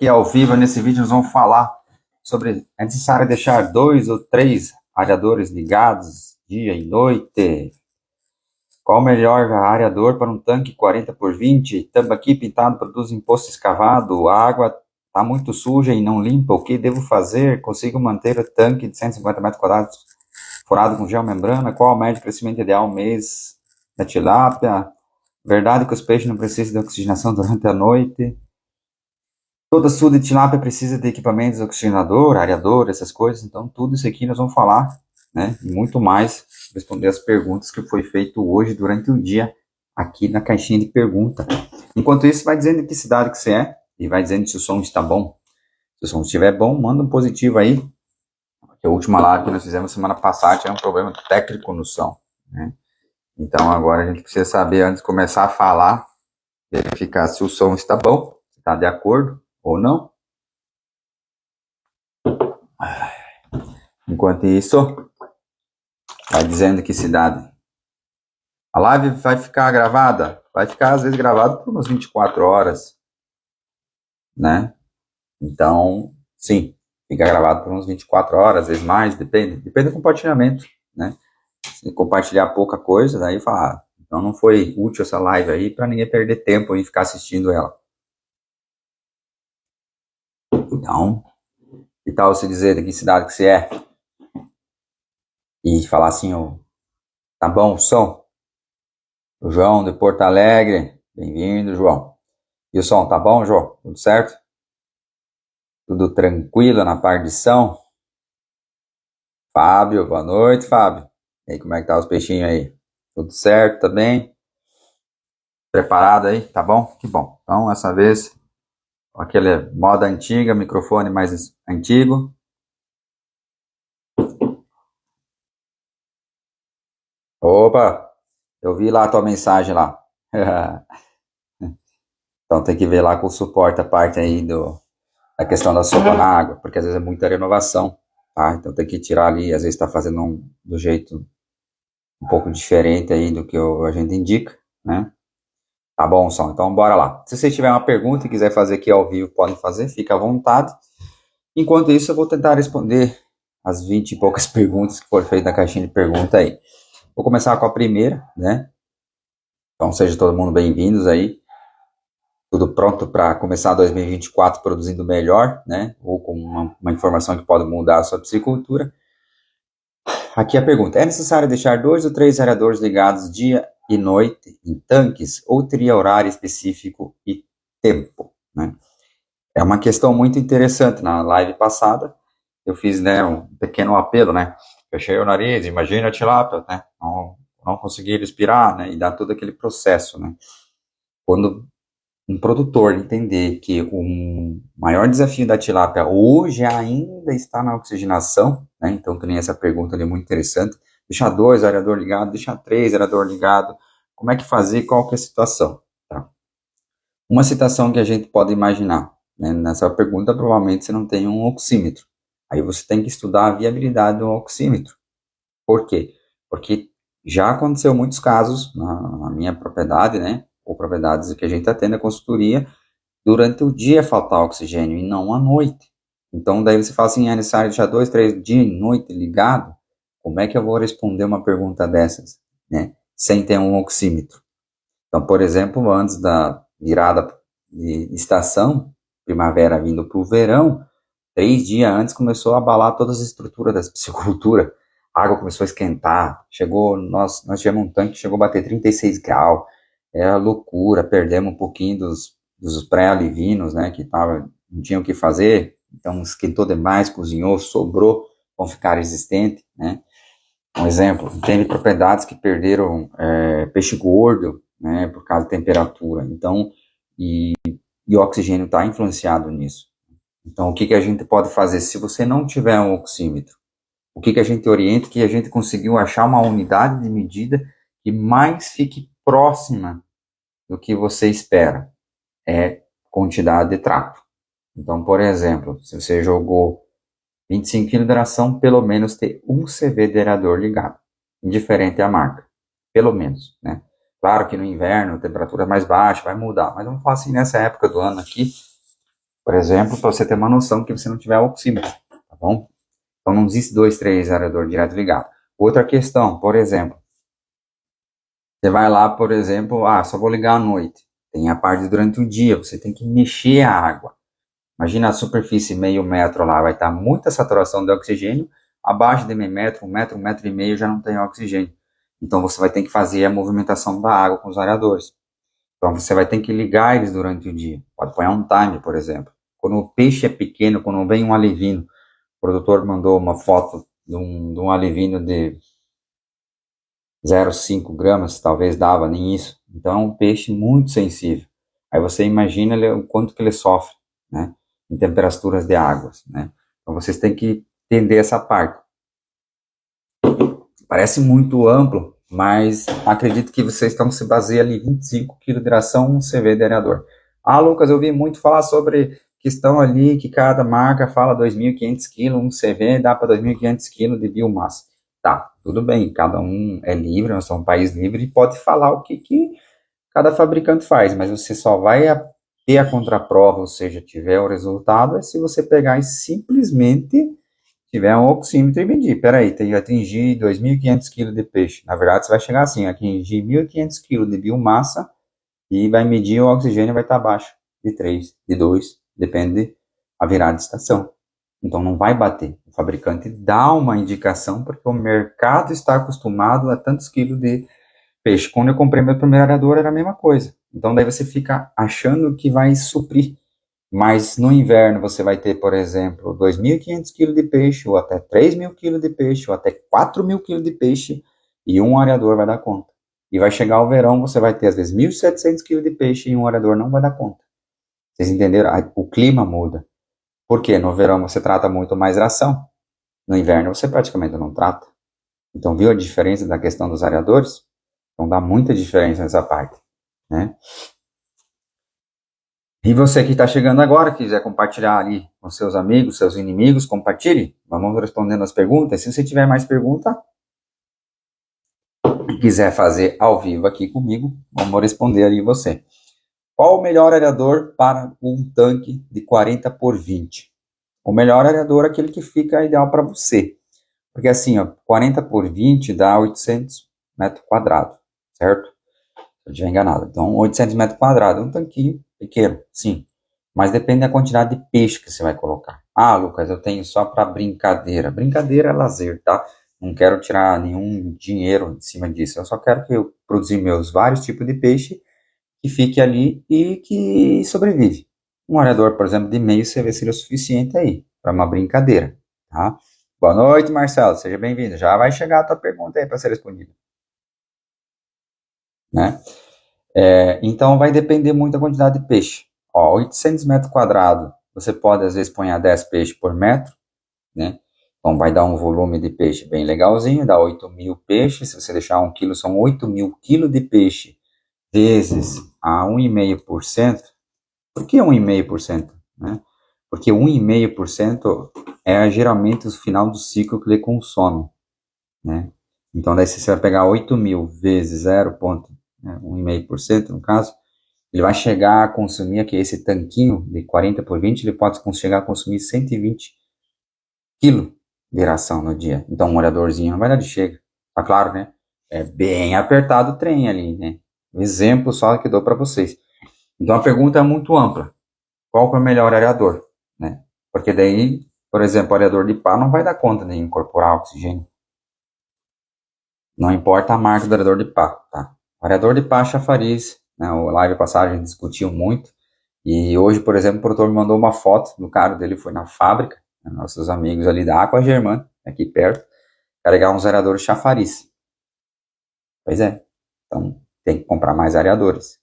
aqui ao vivo. Nesse vídeo nós vamos falar sobre é necessário deixar 2 ou 3 areadores ligados dia e noite. Qual o melhor areador para um tanque 40x20? Tambaqui pintado produz imposto escavado. A água está muito suja e não limpa. O que devo fazer? Consigo manter o tanque de 150 metros quadrados furado com geomembrana? Qual o médio de crescimento ideal mês da tilápia? Verdade que os peixes não precisam de oxigenação durante a noite? Toda açude de tilápia precisa de equipamentos oxigenador, areador, essas coisas. Então, tudo isso aqui nós vamos falar, né? E muito mais, responder as perguntas que foi feito hoje durante o dia aqui na caixinha de pergunta. Enquanto isso, vai dizendo de que cidade que você é e vai dizendo se o som está bom. Se o som estiver bom, manda um positivo aí. Porque a última live que nós fizemos semana passada tinha um problema técnico no som, né? Então, agora a gente precisa saber, antes de começar a falar, verificar se o som está bom, se está de acordo ou não. Enquanto isso, vai dizendo que cidade. A live vai ficar gravada? Vai ficar, às vezes, gravada por umas 24 horas, né? Então, sim, fica gravado por umas 24 horas, às vezes mais, depende do compartilhamento, né? Se compartilhar pouca coisa, daí fala, então não foi útil essa live aí para ninguém perder tempo em ficar assistindo ela. Então, que tal você dizer de que cidade que você é? E falar assim, oh, tá bom o som? O João de Porto Alegre, bem-vindo, João. E o som, tá bom, João? Tudo certo? Tudo tranquilo na partição? Fábio, boa noite, Fábio. E aí, como é que tá os peixinhos aí? Tudo certo também? Preparado aí? Tá bom? Que bom. Então, essa vez, aquele moda antiga, microfone mais antigo. Opa, eu vi lá a tua mensagem lá. Então tem que ver lá com o suporte a parte aí da questão da sopa na água, porque às vezes é muita renovação, tá? Então tem que tirar ali, às vezes está fazendo do jeito um pouco diferente aí do que a gente indica, né? Tá bom, som. Então bora lá. Se você tiver uma pergunta e quiser fazer aqui ao vivo, podem fazer, fica à vontade. Enquanto isso, eu vou tentar responder as 20 e poucas perguntas que foram feitas na caixinha de pergunta aí. Vou começar com a primeira, né? Então seja todo mundo bem-vindos aí. Tudo pronto para começar 2024 produzindo melhor, né? Ou com uma informação que pode mudar a sua piscicultura. Aqui a pergunta: é necessário deixar 2 ou 3 aeradores ligados dia e noite em tanques ou teria horário específico e tempo, né? É uma questão muito interessante. Na live passada eu fiz, né, um pequeno apelo, né? Fechei o nariz, imagina a tilápia, né? Não consegui respirar, né? E dar todo aquele processo, né? Quando um produtor entender que o maior desafio da tilápia hoje ainda está na oxigenação, né? Então, que nem essa pergunta ali, muito interessante. Deixar 2 aerador ligado, deixar 3 aerador ligado. Como é que fazer? Qual que é a situação? Tá? Uma situação que a gente pode imaginar, né? Nessa pergunta, provavelmente você não tem um oxímetro. Aí você tem que estudar a viabilidade do oxímetro. Por quê? Porque já aconteceu muitos casos na minha propriedade, né? Ou propriedades que a gente atende a consultoria, durante o dia faltar oxigênio e não à noite. Então, daí você fala assim, é necessário deixar 2, 3 dias e noite ligado? Como é que eu vou responder uma pergunta dessas, né? Sem ter um oxímetro. Então, por exemplo, antes da virada de estação, primavera vindo para o verão, 3 dias antes começou a abalar todas as estruturas da piscicultura. A água começou a esquentar, nós tivemos um tanque que chegou a bater 36 graus, era loucura, perdemos um pouquinho dos pré-alivinos, né, que não tinham o que fazer, então esquentou demais, cozinhou, sobrou, vão ficar resistentes, né. Um exemplo, teve propriedades que perderam peixe gordo, né, por causa da temperatura, então, e o oxigênio está influenciado nisso. Então, o que a gente pode fazer se você não tiver um oxímetro? O que a gente orienta? Que a gente conseguiu achar uma unidade de medida que mais fique próxima do que você espera. É quantidade de trato. Então, por exemplo, se você jogou 25 kg de ração, pelo menos ter um CV de aerador ligado, indiferente à marca. Pelo menos, né? Claro que no inverno, a temperatura é mais baixa, vai mudar, mas vamos falar assim, nessa época do ano aqui, Por exemplo, para você ter uma noção que você não tiver oxímetro, tá bom? Então não existe 2, 3 aerador direto ligado. Outra questão, por exemplo, você vai lá, por exemplo, só vou ligar à noite. Tem a parte durante o dia, você tem que mexer a água. Imagina a superfície meio metro lá, vai estar muita saturação de oxigênio, abaixo de meio metro, 1 metro e meio já não tem oxigênio. Então você vai ter que fazer a movimentação da água com os aeradores. Então você vai ter que ligar eles durante o dia. Pode pôr um timer, por exemplo. Quando o peixe é pequeno, quando vem um alevino, o produtor mandou uma foto de um alevino de 0,5 gramas, talvez dava nem isso. Então é um peixe muito sensível. Aí você imagina o quanto que ele sofre, né, em temperaturas de águas, né. Então vocês têm que entender essa parte. Parece muito amplo, mas acredito que vocês estão se baseando ali 25 kg de ração, um CV de aerador. Lucas, eu ouvi muito falar sobre questão ali que cada marca fala 2.500 kg, um CV dá para 2.500 kg de biomassa. Tá, tudo bem, cada um é livre, nós somos um país livre e pode falar o que cada fabricante faz, mas você só vai ter a contraprova, ou seja, tiver o resultado, é se você pegar e simplesmente tiver um oxímetro e medir. Peraí, tem que atingir 2.500 kg de peixe. Na verdade, você vai chegar assim, atingir 1.500 kg de biomassa e vai medir o oxigênio vai estar abaixo de 3, de 2, depende a virada de estação. Então não vai bater. O fabricante dá uma indicação porque o mercado está acostumado a tantos quilos de peixe. Quando eu comprei meu primeiro aerador era a mesma coisa. Então daí você fica achando que vai suprir. Mas no inverno você vai ter, por exemplo, 2.500 kg de peixe, ou até 3.000 kg de peixe, ou até 4.000 kg de peixe, e um areador vai dar conta. E vai chegar o verão, você vai ter às vezes 1.700 kg de peixe e um areador não vai dar conta. Vocês entenderam? O clima muda. Por quê? No verão você trata muito mais ração. No inverno você praticamente não trata. Então viu a diferença da questão dos areadores? Então dá muita diferença nessa parte, né? E você que está chegando agora, quiser compartilhar ali com seus amigos, seus inimigos, compartilhe. Vamos respondendo as perguntas. Se você tiver mais pergunta, quiser fazer ao vivo aqui comigo, vamos responder ali você. Qual o melhor aerador para um tanque de 40 por 20? O melhor aerador é aquele que fica ideal para você. Porque assim, 40 por 20 dá 800 metros quadrados, certo? Se eu estiver enganado. Então, 800 metros quadrados, um tanquinho pequeno, sim. Mas depende da quantidade de peixe que você vai colocar. Lucas, eu tenho só para brincadeira. Brincadeira é lazer, tá? Não quero tirar nenhum dinheiro de cima disso. Eu só quero que eu produzir meus vários tipos de peixe que fique ali e que sobrevive. Um areador, por exemplo, de meio CV seria o suficiente aí, para uma brincadeira, tá? Boa noite, Marcelo. Seja bem-vindo. Já vai chegar a tua pergunta aí para ser respondida, né? Então vai depender muito da quantidade de peixe. 800 metros quadrados, você pode às vezes pôr 10 peixes por metro, né? Então vai dar um volume de peixe bem legalzinho, dá 8.000 peixes. Se você deixar 1 quilo, são 8.000 quilos de peixe vezes a 1,5%. Por que 1,5%? Né? Porque 1,5% é geralmente o final do ciclo que ele consome, né? Então daí você vai pegar 8.000 vezes 1,5% no caso, ele vai chegar a consumir aqui, esse tanquinho de 40 por 20, ele pode chegar a consumir 120 kg de ração no dia. Então um moradorzinho não vai dar de chega. Tá claro, né? É bem apertado o trem ali, né? Um exemplo só que dou para vocês. Então a pergunta é muito ampla. Qual que é o melhor areador, né? Porque daí, por exemplo, o areador de pá não vai dar conta de incorporar oxigênio. Não importa a marca do areador de pá, tá? O areador de pá chafariz, né? O live passagem discutiu muito. E hoje, por exemplo, o produtor me mandou uma foto do cara dele, foi na fábrica, né, nossos amigos ali da Aqua Germana, aqui perto, carregar uns areadores chafariz. Pois é, então tem que comprar mais areadores.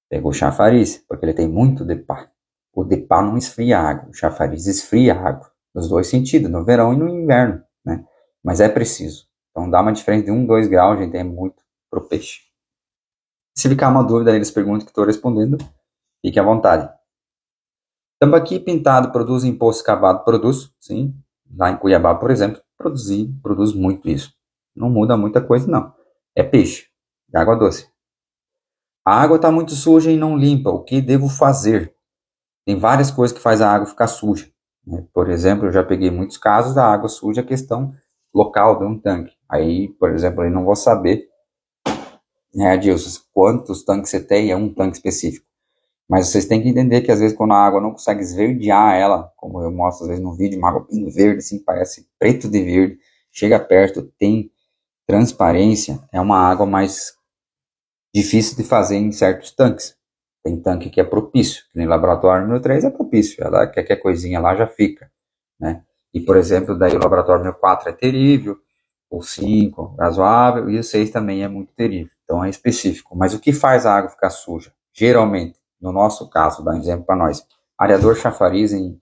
Pegou o chafariz, porque ele tem muito DEPA. O DEPA não esfria a água, o chafariz esfria a água, nos dois sentidos, no verão e no inverno, né? Mas é preciso. Então dá uma diferença de 1, 2 graus, gente, é muito pro peixe. Se ficar uma dúvida aí, eles perguntam que estou respondendo, fique à vontade. Tambaqui pintado produz imposto cavado? Produz, sim. Lá em Cuiabá, por exemplo, produz muito isso. Não muda muita coisa, não. É peixe, de água doce. A água está muito suja e não limpa. O que devo fazer? tem várias coisas que faz a água ficar suja, né? Por exemplo, eu já peguei muitos casos da água suja, questão local de um tanque. Aí, por exemplo, eu não vou saber, né, Adilson, quantos tanques você tem, é um tanque específico. Mas vocês têm que entender que às vezes quando a água não consegue esverdear ela, como eu mostro às vezes no vídeo, uma água bem verde, assim, parece preto de verde, chega perto, tem transparência, é uma água mais difícil de fazer em certos tanques. Tem tanque que é propício, que no laboratório número 3 é propício, ela qualquer coisinha lá já fica, né? E, por exemplo, daí o laboratório número 4 é terrível, o 5 razoável, e o 6 também é muito terrível. Então é específico. Mas o que faz a água ficar suja? Geralmente, no nosso caso, dá um exemplo para nós, areador chafariz em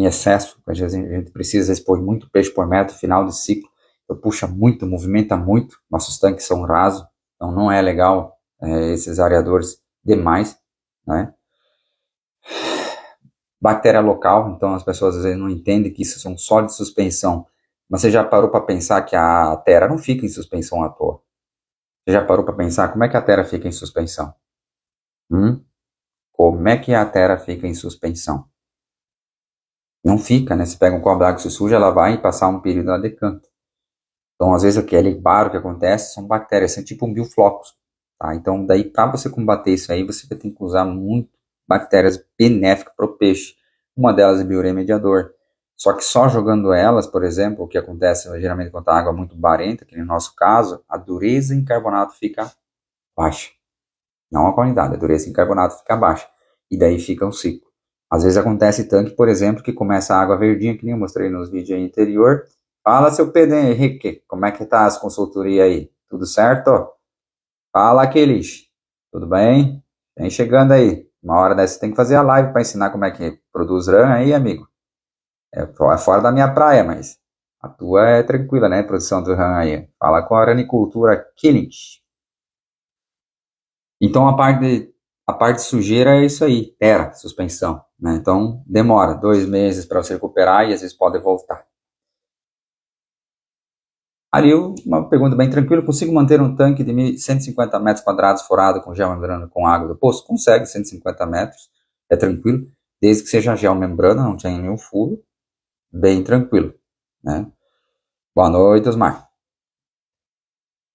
excesso, às vezes a gente precisa expor muito peixe por metro, final de ciclo, então puxa muito, movimenta muito, nossos tanques são rasos, então não é legal esses areadores demais, né? Bactéria local, então as pessoas às vezes não entendem que isso são só de suspensão, mas você já parou para pensar que a Terra não fica em suspensão à toa? Você já parou para pensar como é que a Terra fica em suspensão? Como é que a Terra fica em suspensão? Não fica, né? Você pega um copo d'água que se suja, ela vai passar um período, ela decanta. Então, às vezes, aquele baro que acontece são bactérias, são tipo um bioflocos, tá? Então, daí, para você combater isso aí, você vai ter que usar muito bactérias benéficas para o peixe. Uma delas é bioremediador. Só que só jogando elas, por exemplo, o que acontece geralmente quando a água é muito barenta, que no nosso caso, a dureza em carbonato fica baixa. Não a qualidade, a dureza em carbonato fica baixa. E daí fica um ciclo. Às vezes acontece tanque, por exemplo, que começa a água verdinha, que nem eu mostrei nos vídeos aí anterior. Fala, seu Pedro Henrique, como é que tá as consultorias aí? Tudo certo? Fala, Aquiles. Tudo bem? Vem chegando aí. Uma hora dessa você tem que fazer a live para ensinar como é que produz rã aí, amigo. É fora da minha praia, mas a tua é tranquila, né? Produção do rã aí. Fala com a ranicultura Aquiles. Então a parte de sujeira é isso aí, era suspensão, né? Então demora 2 meses para você recuperar e às vezes pode voltar. Ali uma pergunta bem tranquila, consigo manter um tanque de 150 metros quadrados forado com geomembrana com água do poço? Consegue, 150 metros, é tranquilo, desde que seja geomembrana, não tenha nenhum furo, bem tranquilo, né? Boa noite, Osmar.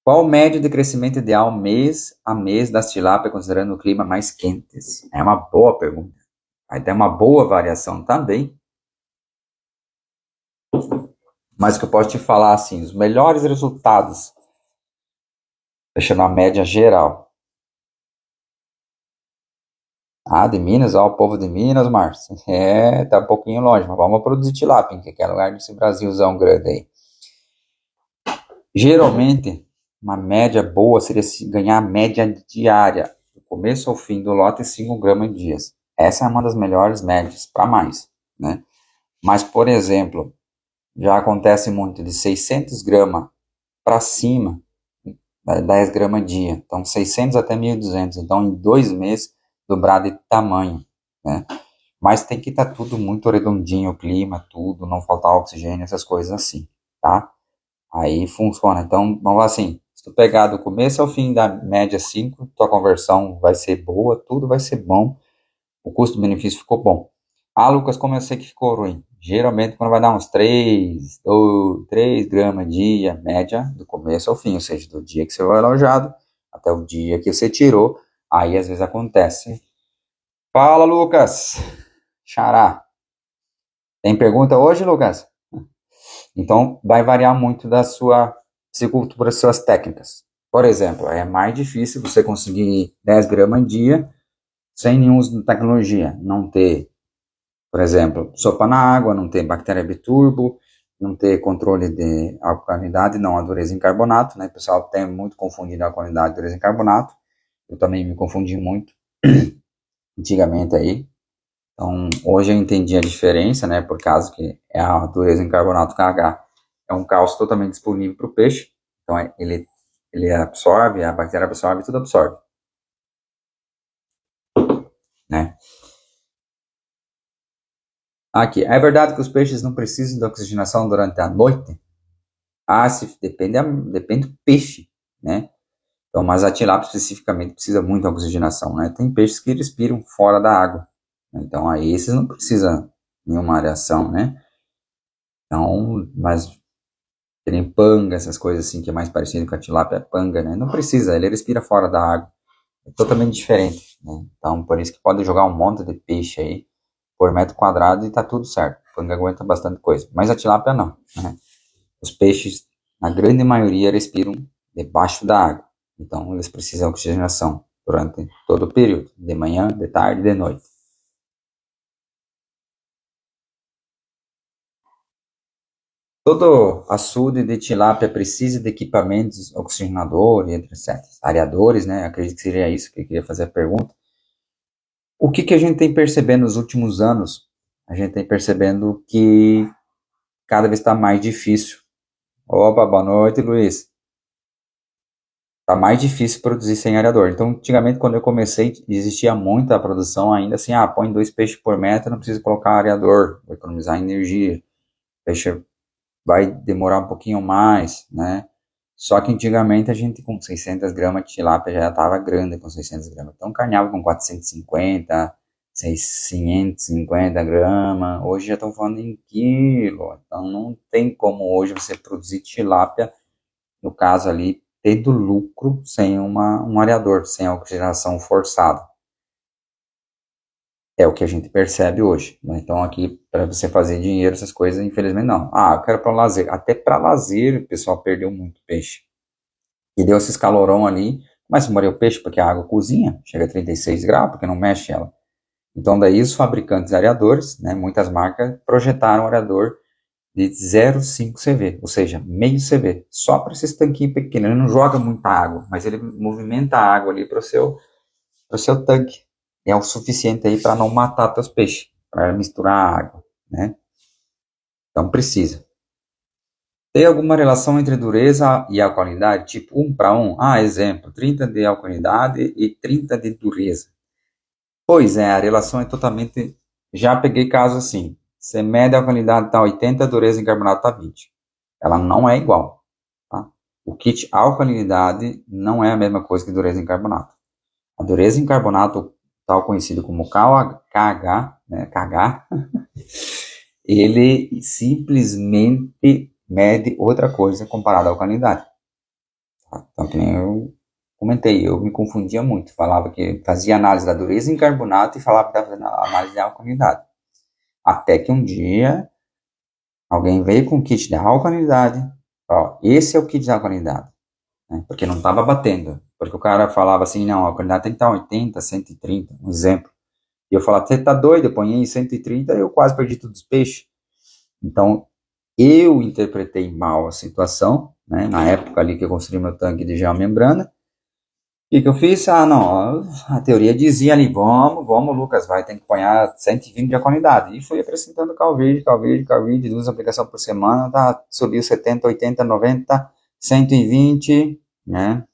Qual o médio de crescimento ideal mês a mês das tilápia, considerando o clima mais quentes? É uma boa pergunta. Aí tem uma boa variação também. Mas o que eu posso te falar, assim, os melhores resultados, deixando a média geral. Ah, de Minas, ó, o povo de Minas, Márcio. É, tá um pouquinho longe, mas vamos produzir tilápia, que é lugar desse Brasilzão grande aí. Geralmente, uma média boa seria ganhar a média diária, do começo ao fim do lote, 5 gramas em dias. Essa é uma das melhores médias, para mais, né? Mas, por exemplo, já acontece muito de 600 gramas para cima, 10 gramas dia. Então, 600 até 1.200. Então, em 2 meses, dobrar de tamanho, né? Mas tem que estar tudo muito redondinho, o clima, tudo, não faltar oxigênio, essas coisas assim, tá? Aí funciona. Então, vamos lá assim, se tu pegar do começo ao fim da média 5, tua conversão vai ser boa, tudo vai ser bom, o custo-benefício ficou bom. Ah, Lucas, como eu sei que ficou ruim? Geralmente, quando vai dar uns 3 gramas dia, média, do começo ao fim, ou seja, do dia que você foi alojado até o dia que você tirou, aí às vezes acontece. Fala, Lucas! Xará. Tem pergunta hoje, Lucas? Então, vai variar muito da sua piscicultura, suas técnicas. Por exemplo, é mais difícil você conseguir 10 gramas dia sem nenhum uso de tecnologia. Não ter, por exemplo, sopa na água, não ter bactéria biturbo, não ter controle de alcalinidade, não a dureza em carbonato, né? O pessoal tem muito confundido a alcalinidade e dureza em carbonato. Eu também me confundi muito antigamente aí. Então, hoje eu entendi a diferença, né? Por causa que é a dureza em carbonato KH é um cálcio totalmente disponível para o peixe. Então, ele absorve, a bactéria absorve, tudo absorve, né? Aqui, é verdade que os peixes não precisam de oxigenação durante a noite? Ah, depende do peixe, né? Então, mas a tilápia especificamente precisa muito de oxigenação, né? Tem peixes que respiram fora da água, Então, aí esses não precisa nenhuma areação, né? Então, mas tem panga, essas coisas assim, que é mais parecido com a tilápia panga, né? Não precisa, ele respira fora da água. É totalmente diferente, né? Então, por isso que pode jogar um monte de peixe aí por metro quadrado e tá tudo certo. A panga aguenta bastante coisa. Mas a tilápia não, né? Os peixes, a grande maioria, respiram debaixo da água. Então, eles precisam de oxigenação durante todo o período, de manhã, de tarde e de noite. Todo açude de tilápia precisa de equipamentos oxigenadores, etc. Areadores, né? Acredito que seria isso que eu queria fazer a pergunta. O que a gente tem percebendo nos últimos anos? A gente tem percebendo que cada vez está mais difícil. Opa, boa noite, Luiz. Tá mais difícil produzir sem areador. Então, antigamente, quando eu comecei, existia muita produção ainda assim, põe 2 peixes por metro, não precisa colocar areador, vai economizar energia. Peixe vai demorar um pouquinho mais, né? Só que antigamente a gente com 600 gramas de tilápia já estava grande com 600 gramas. Então carneava com 450, 550 gramas. Hoje já estão falando em quilo. Então não tem como hoje você produzir tilápia, no caso ali, tendo lucro sem um areador, sem a oxigenação forçada. É o que a gente percebe hoje, né? Então aqui, para você fazer dinheiro, essas coisas, infelizmente não. Eu quero para lazer. Até para lazer, o pessoal perdeu muito peixe. E deu esses calorão ali, começa a morrer o peixe, porque a água cozinha, chega a 36 graus, porque não mexe ela. Então daí os fabricantes de areadores, né, muitas marcas, projetaram um areador de 0,5 CV, ou seja, meio CV, só para esses tanquinhos pequenos. Ele não joga muita água, mas ele movimenta a água ali para o seu tanque. É o suficiente aí para não matar teus peixes, para misturar a água, né? Então precisa. Tem alguma relação entre dureza e alcalinidade? Tipo 1 para 1? Exemplo, 30 de alcalinidade e 30 de dureza. Pois é, a relação é totalmente... Já peguei caso assim. Você mede a alcalinidade está 80, a dureza em carbonato está 20. Ela não é igual. Tá? O kit alcalinidade não é a mesma coisa que dureza em carbonato. A dureza em carbonato, tal conhecido como KH, né, KH, ele simplesmente mede outra coisa comparado à alcalinidade. Tá? Então, que nem eu comentei, eu me confundia muito, falava que fazia análise da dureza em carbonato e falava que estava fazendo análise de alcalinidade. Até que um dia, alguém veio com o kit de alcalinidade, esse é o kit de alcalinidade, né? Porque não estava batendo, porque o cara falava assim, não, a alcalinidade tem que estar 80, 130, um exemplo. E eu falava, você tá doido, eu ponho em 130, eu quase perdi todos os peixes. Então, eu interpretei mal a situação, né? Na época ali que eu construí meu tanque de geomembrana. O que eu fiz? Não, a teoria dizia ali, vamos, Lucas, tem que apanhar 120 de alcalinidade. E fui acrescentando calvídeo, 2 aplicações por semana, subiu 70, 80, 90, 120, né?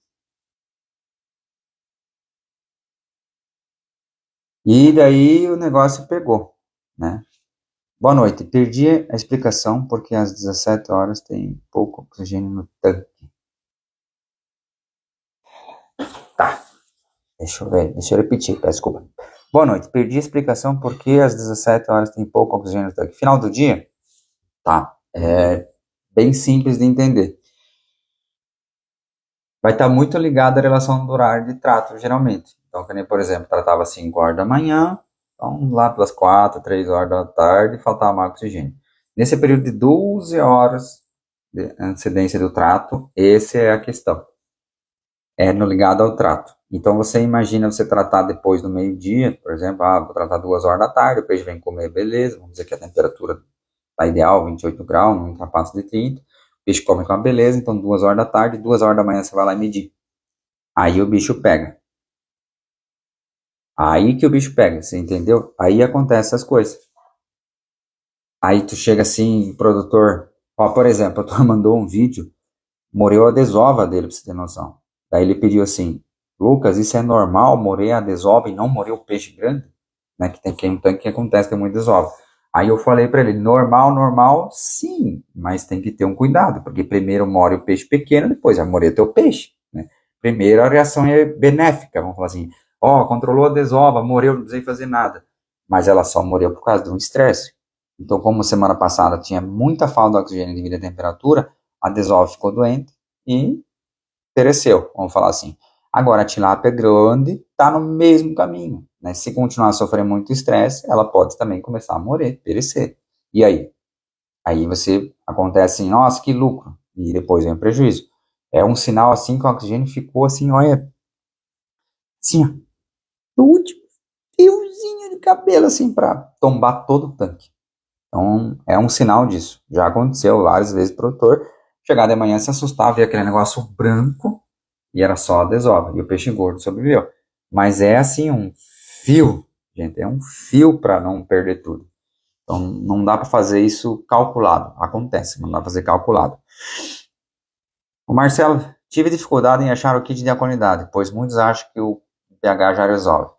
E daí o negócio pegou, né? Boa noite, perdi a explicação porque às 17 horas tem pouco oxigênio no tanque. Tá, deixa eu repetir, peço desculpa. Boa noite, perdi a explicação porque às 17 horas tem pouco oxigênio no tanque. Final do dia? Tá, é bem simples de entender. Vai estar muito ligado à relação do horário de trato, geralmente. Então, que nem, por exemplo, tratava 5 horas da manhã, então lá pelas 4, 3 horas da tarde, faltava mais oxigênio. Nesse período de 12 horas de antecedência do trato, essa é a questão. É no ligado ao trato. Então, você imagina você tratar depois do meio-dia, por exemplo, vou tratar 2 horas da tarde, o peixe vem comer, beleza, vamos dizer que a temperatura está ideal, 28 graus, não ultrapassa de 30, o peixe come com uma beleza, então 2 horas da tarde, 2 horas da manhã você vai lá e medir. Aí o bicho pega. Aí que o bicho pega, você entendeu? Aí acontecem essas coisas. Aí tu chega assim, produtor, por exemplo, o produtor mandou um vídeo, morreu a desova dele, pra você ter noção. Daí ele pediu assim, Lucas, isso é normal, morrer a desova e não morrer o peixe grande? Né, que um tanque que acontece, tem muita desova. Aí eu falei para ele, normal, sim, mas tem que ter um cuidado, porque primeiro morre o peixe pequeno, depois vai morrer o teu peixe, né? Primeiro a reação é benéfica, vamos falar assim, controlou a desova, morreu, não precisei fazer nada. mas ela só morreu por causa de um estresse. Então, como semana passada tinha muita falta de oxigênio devido à temperatura, a desova ficou doente e pereceu, vamos falar assim. Agora, a tilápia grande está no mesmo caminho, né? Se continuar a sofrer muito estresse, ela pode também começar a morrer, perecer. E aí? Aí você acontece assim, nossa, que lucro, e depois vem o prejuízo. É um sinal assim que o oxigênio ficou assim, olha, assim, ó, no último fiozinho de cabelo, assim, para tombar todo o tanque. Então, é um sinal disso. Já aconteceu várias vezes pro produtor chegar de manhã, se assustar, ver aquele negócio branco e era só a desova. E o peixe gordo sobreviveu. Mas é assim, um fio, gente, é um fio para não perder tudo. Então, não dá para fazer isso calculado. Acontece, não dá para fazer calculado. O Marcelo, tive dificuldade em achar o kit de alcalinidade, pois muitos acham que o pH já resolve.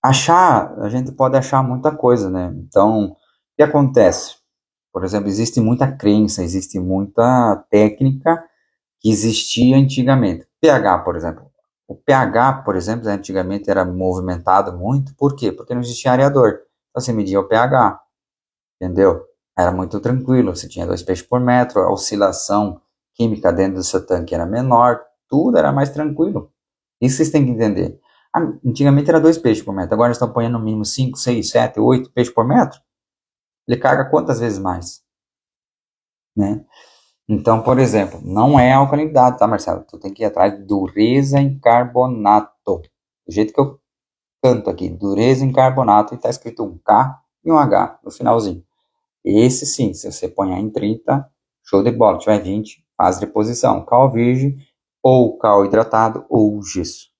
Achar, a gente pode achar muita coisa, né? Então, o que acontece? Por exemplo, existe muita crença, existe muita técnica que existia antigamente. pH, por exemplo. O pH, por exemplo, antigamente era movimentado muito. Por quê? Porque não existia areador. Então você media o pH, entendeu? Era muito tranquilo. Você tinha 2 peixes por metro, a oscilação química dentro do seu tanque era menor, tudo era mais tranquilo. Isso vocês têm que entender. Antigamente era 2 peixes por metro, agora eles estão ponhando no mínimo 5, 6, 7, 8 peixes por metro. Ele carga quantas vezes mais, né? Então, por exemplo, não é alcalinidade, tá, Marcelo? Tu tem que ir atrás de dureza em carbonato. Do jeito que eu canto aqui, dureza em carbonato, e tá escrito um K e um H no finalzinho. Esse sim, se você põe em 30, show de bola. Se tiver 20, faz reposição. Cal virgem, ou cal hidratado, ou gesso.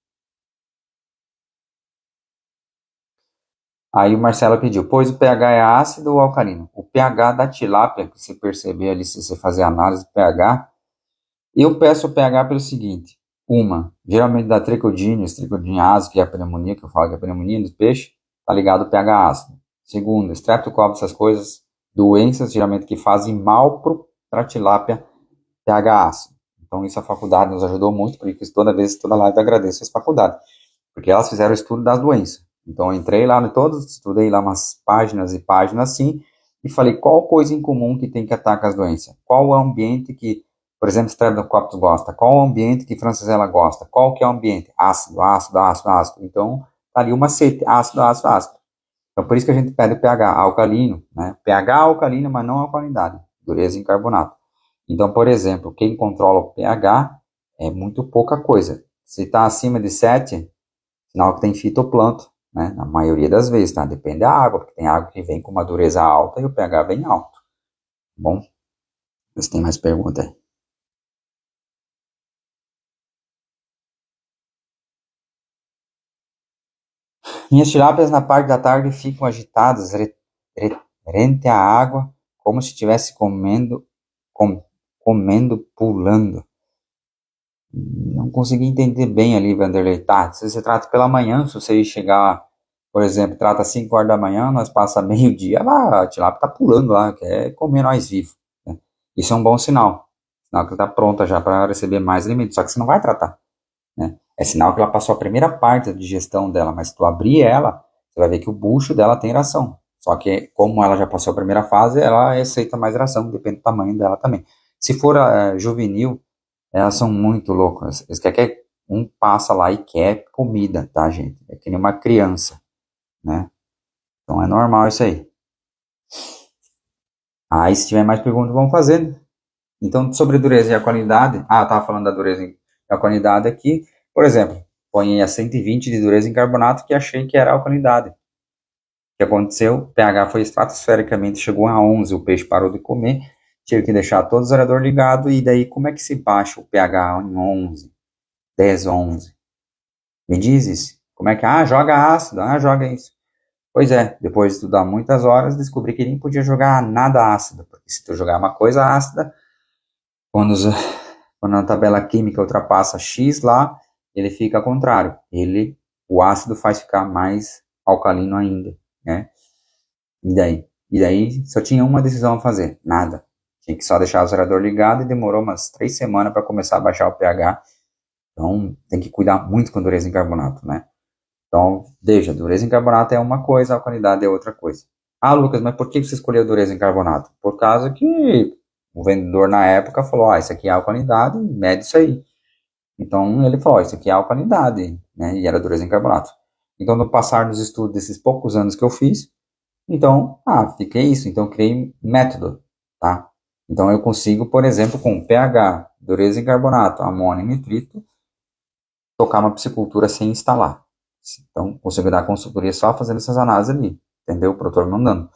Aí o Marcelo pediu, pois o pH é ácido ou alcalino? O pH da tilápia, que você perceber ali, se você fazer análise do pH, eu peço o pH pelo seguinte, geralmente da tricodiniase, que é a pneumonia, que eu falo que é a pneumonia do peixe, tá ligado ao pH ácido. Segundo, streptococcus, essas coisas, doenças geralmente que fazem mal para a tilápia, pH ácido. Então isso a faculdade nos ajudou muito, por isso toda vez, toda live eu agradeço as faculdades, porque elas fizeram o estudo das doenças. Então eu entrei lá em todos, estudei lá umas páginas e páginas assim, e falei qual coisa em comum que tem que atacar as doenças. Qual o ambiente que, por exemplo, Streptococcus gosta? Qual o ambiente que Francisella gosta? Qual que é o ambiente? Ácido, ácido, ácido, ácido. Então, tá ali uma sete, ácido, ácido, ácido. Então, por isso que a gente pede o pH alcalino, né? pH alcalino, mas não alcalinidade, dureza em carbonato. Então, por exemplo, quem controla o pH é muito pouca coisa. Se está acima de 7, sinal que tem fitoplâncton, né? Na maioria das vezes, tá? Depende da água, porque tem água que vem com uma dureza alta e o pH bem alto. Bom, se tem mais perguntas aí. Minhas tilápias na parte da tarde ficam agitadas rente à água, como se estivesse comendo, pulando. Não consegui entender bem ali, Vanderlei. Tá, se você trata pela manhã, se você chegar, por exemplo, trata 5 horas da manhã, nós passa meio-dia, lá, a tilápia tá pulando lá, quer comer nós vivos, né? Isso é um bom sinal. Sinal que ela tá pronta já para receber mais alimentos. Só que você não vai tratar, né? É sinal que ela passou a primeira parte da digestão dela, mas se tu abrir ela, você vai ver que o bucho dela tem ração. Só que, como ela já passou a primeira fase, ela aceita mais ração, depende do tamanho dela também. Se for juvenil, elas são muito loucas. Eles querem que um passa lá e quer comida, tá, gente? É que nem uma criança, né? Então é normal isso aí. Aí, se tiver mais perguntas, vamos fazendo. Então, sobre dureza e alcalinidade. Ah, eu estava falando da dureza e alcalinidade aqui. Por exemplo, põe a 120 de dureza em carbonato, que achei que era alcalinidade. O que aconteceu? O pH foi estratosfericamente, chegou a 11, o peixe parou de comer, tive que deixar todos os aeradores ligados, e daí como é que se baixa o pH em 11, 10, 11? Me dizes? Como é que, joga ácido, joga isso. Pois é, depois de estudar muitas horas, descobri que nem podia jogar nada ácido, porque se tu jogar uma coisa ácida, quando, quando a tabela química ultrapassa X lá, ele fica ao contrário. O ácido faz ficar mais alcalino ainda, né? E daí? E daí só tinha uma decisão a fazer, nada. Tinha que só deixar o gerador ligado e demorou umas 3 semanas para começar a baixar o pH. Então tem que cuidar muito com dureza em carbonato, né? Então, veja, dureza em carbonato é uma coisa, a alcalinidade é outra coisa. Ah, Lucas, mas por que você escolheu dureza em carbonato? Por causa que o vendedor na época falou, isso aqui é alcalinidade, mede isso aí. Então ele falou, isso aqui é alcalinidade, né? E era dureza em carbonato. Então, no passar dos estudos desses poucos anos que eu fiz, então, fiquei isso. Então, eu criei método, tá? Então, eu consigo, por exemplo, com pH, dureza em carbonato, amônio e nitrito, tocar uma piscicultura sem instalar. Então, consigo dar consultoria só fazendo essas análises ali, entendeu? O produtor mandando.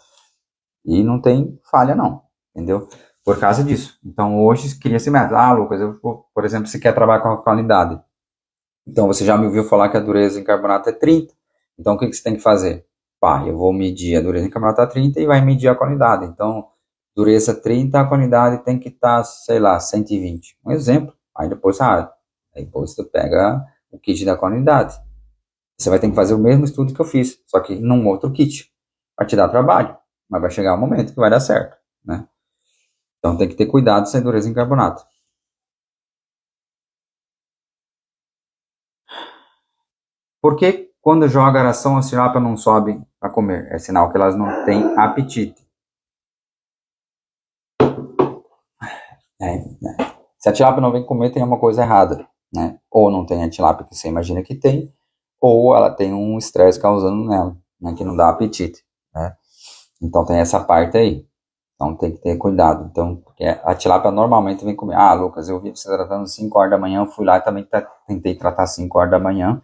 E não tem falha, não, entendeu? Por causa disso. Então, hoje, cria esse método. Lucas, por exemplo, se quer trabalhar com a qualidade. Então, você já me ouviu falar que a dureza em carbonato é 30. Então, o que você tem que fazer? Eu vou medir a dureza em carbonato a 30 e vai medir a qualidade. Então, dureza 30, a qualidade tem que estar, sei lá, 120. Um exemplo. Aí depois tu pega o kit da qualidade. Você vai ter que fazer o mesmo estudo que eu fiz, só que num outro kit. Vai te dar trabalho, mas vai chegar um momento que vai dar certo, né? Então tem que ter cuidado sem dureza em carbonato. Por que quando joga a ração a tilápia não sobe a comer? É sinal que elas não têm apetite. Se a tilápia não vem comer, tem uma coisa errada, né? Ou não tem a tilápia que você imagina que tem, ou ela tem um estresse causando nela, né? Que não dá apetite, né? Então tem essa parte aí. Então tem que ter cuidado. Então, porque a tilápia normalmente vem comer. Lucas, eu vi você tratando 5 horas da manhã, eu fui lá e também tentei tratar 5 horas da manhã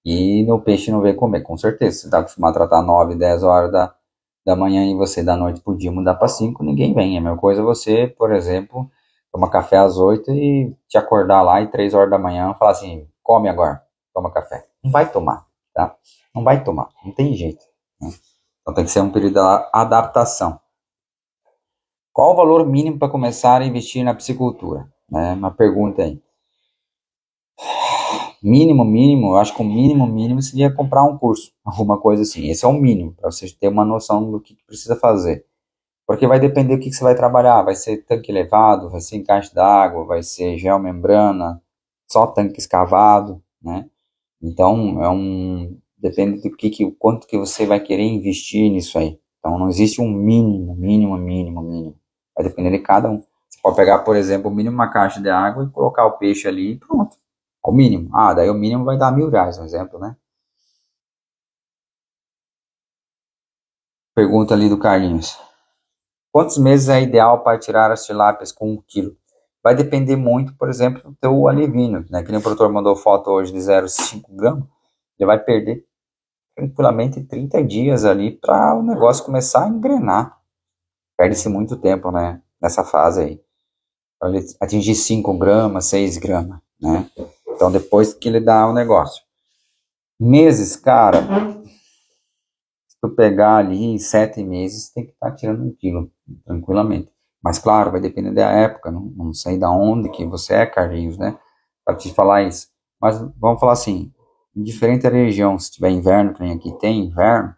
e meu peixe não veio comer. Com certeza, você está acostumado a tratar 9, 10 horas da manhã e você da noite pro dia mudar para 5, ninguém vem. É a mesma coisa você, por exemplo, tomar café às 8 e te acordar lá e 3 horas da manhã falar assim, come agora, toma café. Não vai tomar, tá? Não vai tomar, não tem jeito, né? Então tem que ser um período de adaptação. Qual o valor mínimo para começar a investir na piscicultura? Uma pergunta aí. Mínimo, eu acho que o mínimo seria comprar um curso, alguma coisa assim. Esse é o mínimo, para você ter uma noção do que precisa fazer. Porque vai depender do que você vai trabalhar. Vai ser tanque elevado, vai ser encaixe d'água, vai ser geomembrana, só tanque escavado, né? Então, depende do quanto que você vai querer investir nisso aí. Então, não existe um mínimo. Vai depender de cada um. Você pode pegar, por exemplo, o mínimo uma caixa de água e colocar o peixe ali e pronto. O mínimo. Daí o mínimo vai dar R$ 1.000, um exemplo, né? Pergunta ali do Carlinhos. Quantos meses é ideal para tirar as tilápias com 1 quilo? Vai depender muito, por exemplo, do teu alevino, né? Que nem o produtor mandou foto hoje de 0,5 gramas. Ele vai perder tranquilamente 30 dias ali para o negócio começar a engrenar. Perde-se muito tempo, né? Nessa fase aí. Para ele atingir 5 gramas, 6 gramas, né? Então, depois que ele dá o negócio. Meses, cara, se tu pegar ali 7 meses, tem que estar tirando 1 quilo, tranquilamente. Mas, claro, vai depender da época, não sei da onde que você é, Carlinhos, né? Para te falar isso. Mas vamos falar assim, em diferente região, se tiver inverno, que nem aqui tem inverno,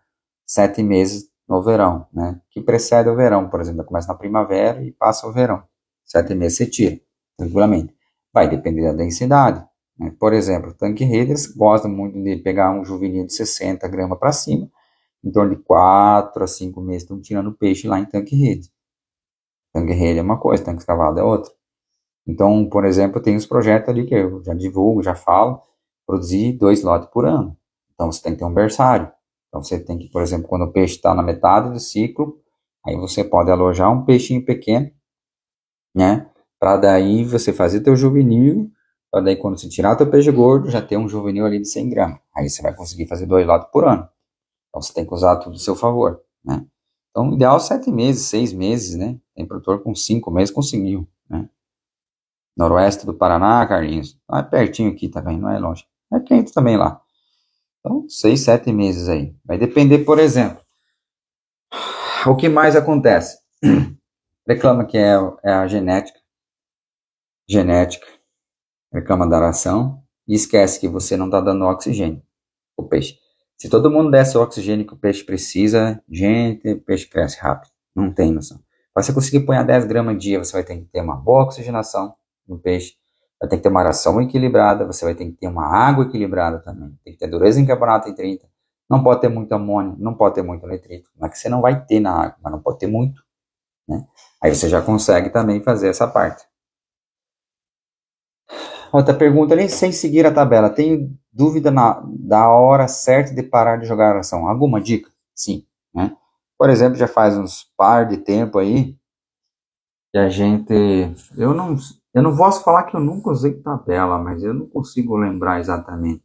7 meses no verão, né? Que precede o verão, por exemplo, começa na primavera e passa o verão. 7 meses você tira, tranquilamente. Vai depender da densidade, né? Por exemplo, tanque redes gosta muito de pegar um juvenil de 60 gramas para cima, em torno de 4 a 5 meses estão tirando peixe lá em tanque rede. Tanque rede é uma coisa, tanque escavado é outra. Então, por exemplo, tem os projetos ali que eu já divulgo, já falo, produzir 2 lotes por ano. Então, você tem que ter um berçário. Então, você tem que, por exemplo, quando o peixe está na metade do ciclo, aí você pode alojar um peixinho pequeno, né? Para daí você fazer teu juvenil, para daí quando você tirar teu peixe gordo, já ter um juvenil ali de 100 gramas. Aí você vai conseguir fazer 2 lotes por ano. Então, você tem que usar tudo a seu favor, né? Então, o ideal é 7 meses, 6 meses, né? Tem produtor com 5 meses conseguiu, né? Noroeste do Paraná, Carlinhos. É pertinho aqui também, não é longe. É quente também lá. Então, 6, 7 meses aí. Vai depender, por exemplo. O que mais acontece? Reclama que é a genética. Reclama da ração. E esquece que você não está dando oxigênio para o peixe. Se todo mundo desse o oxigênio que o peixe precisa, gente, o peixe cresce rápido. Não tem noção. Para você conseguir pôr 10 gramas dia, você vai ter que ter uma boa oxigenação no peixe. vai ter que ter uma ração equilibrada, você vai ter que ter uma água equilibrada também, tem que ter dureza em carbonato em 30, não pode ter muito amônio, não pode ter muito nitrito, não é que você não vai ter na água, mas não pode ter muito, né? Aí você já consegue também fazer essa parte. Outra pergunta, nem sem seguir a tabela, tenho dúvida da hora certa de parar de jogar a ração. Alguma dica? Sim, né? Por exemplo, já faz uns par de tempo aí que a gente, eu não, eu não posso falar que eu nunca usei tabela, mas eu não consigo lembrar exatamente.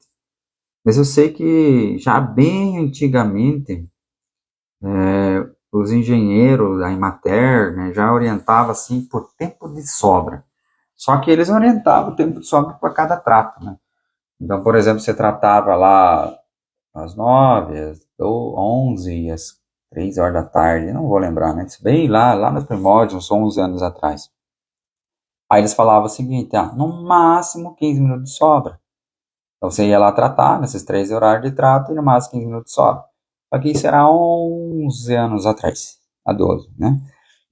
Mas eu sei que já bem antigamente, os engenheiros da Emater, né, já orientavam assim por tempo de sobra. Só que eles orientavam o tempo de sobra para cada trato, né? Então, por exemplo, você tratava lá às 9, às 11, às 3 horas da tarde, não vou lembrar, né? Bem lá nos primórdios, uns 11 anos atrás. Aí eles falavam o seguinte, no máximo 15 minutos de sobra. Então você ia lá tratar, nesses 3 horários de trato, e no máximo 15 minutos de sobra. Só que isso era 11 anos atrás, a 12, né?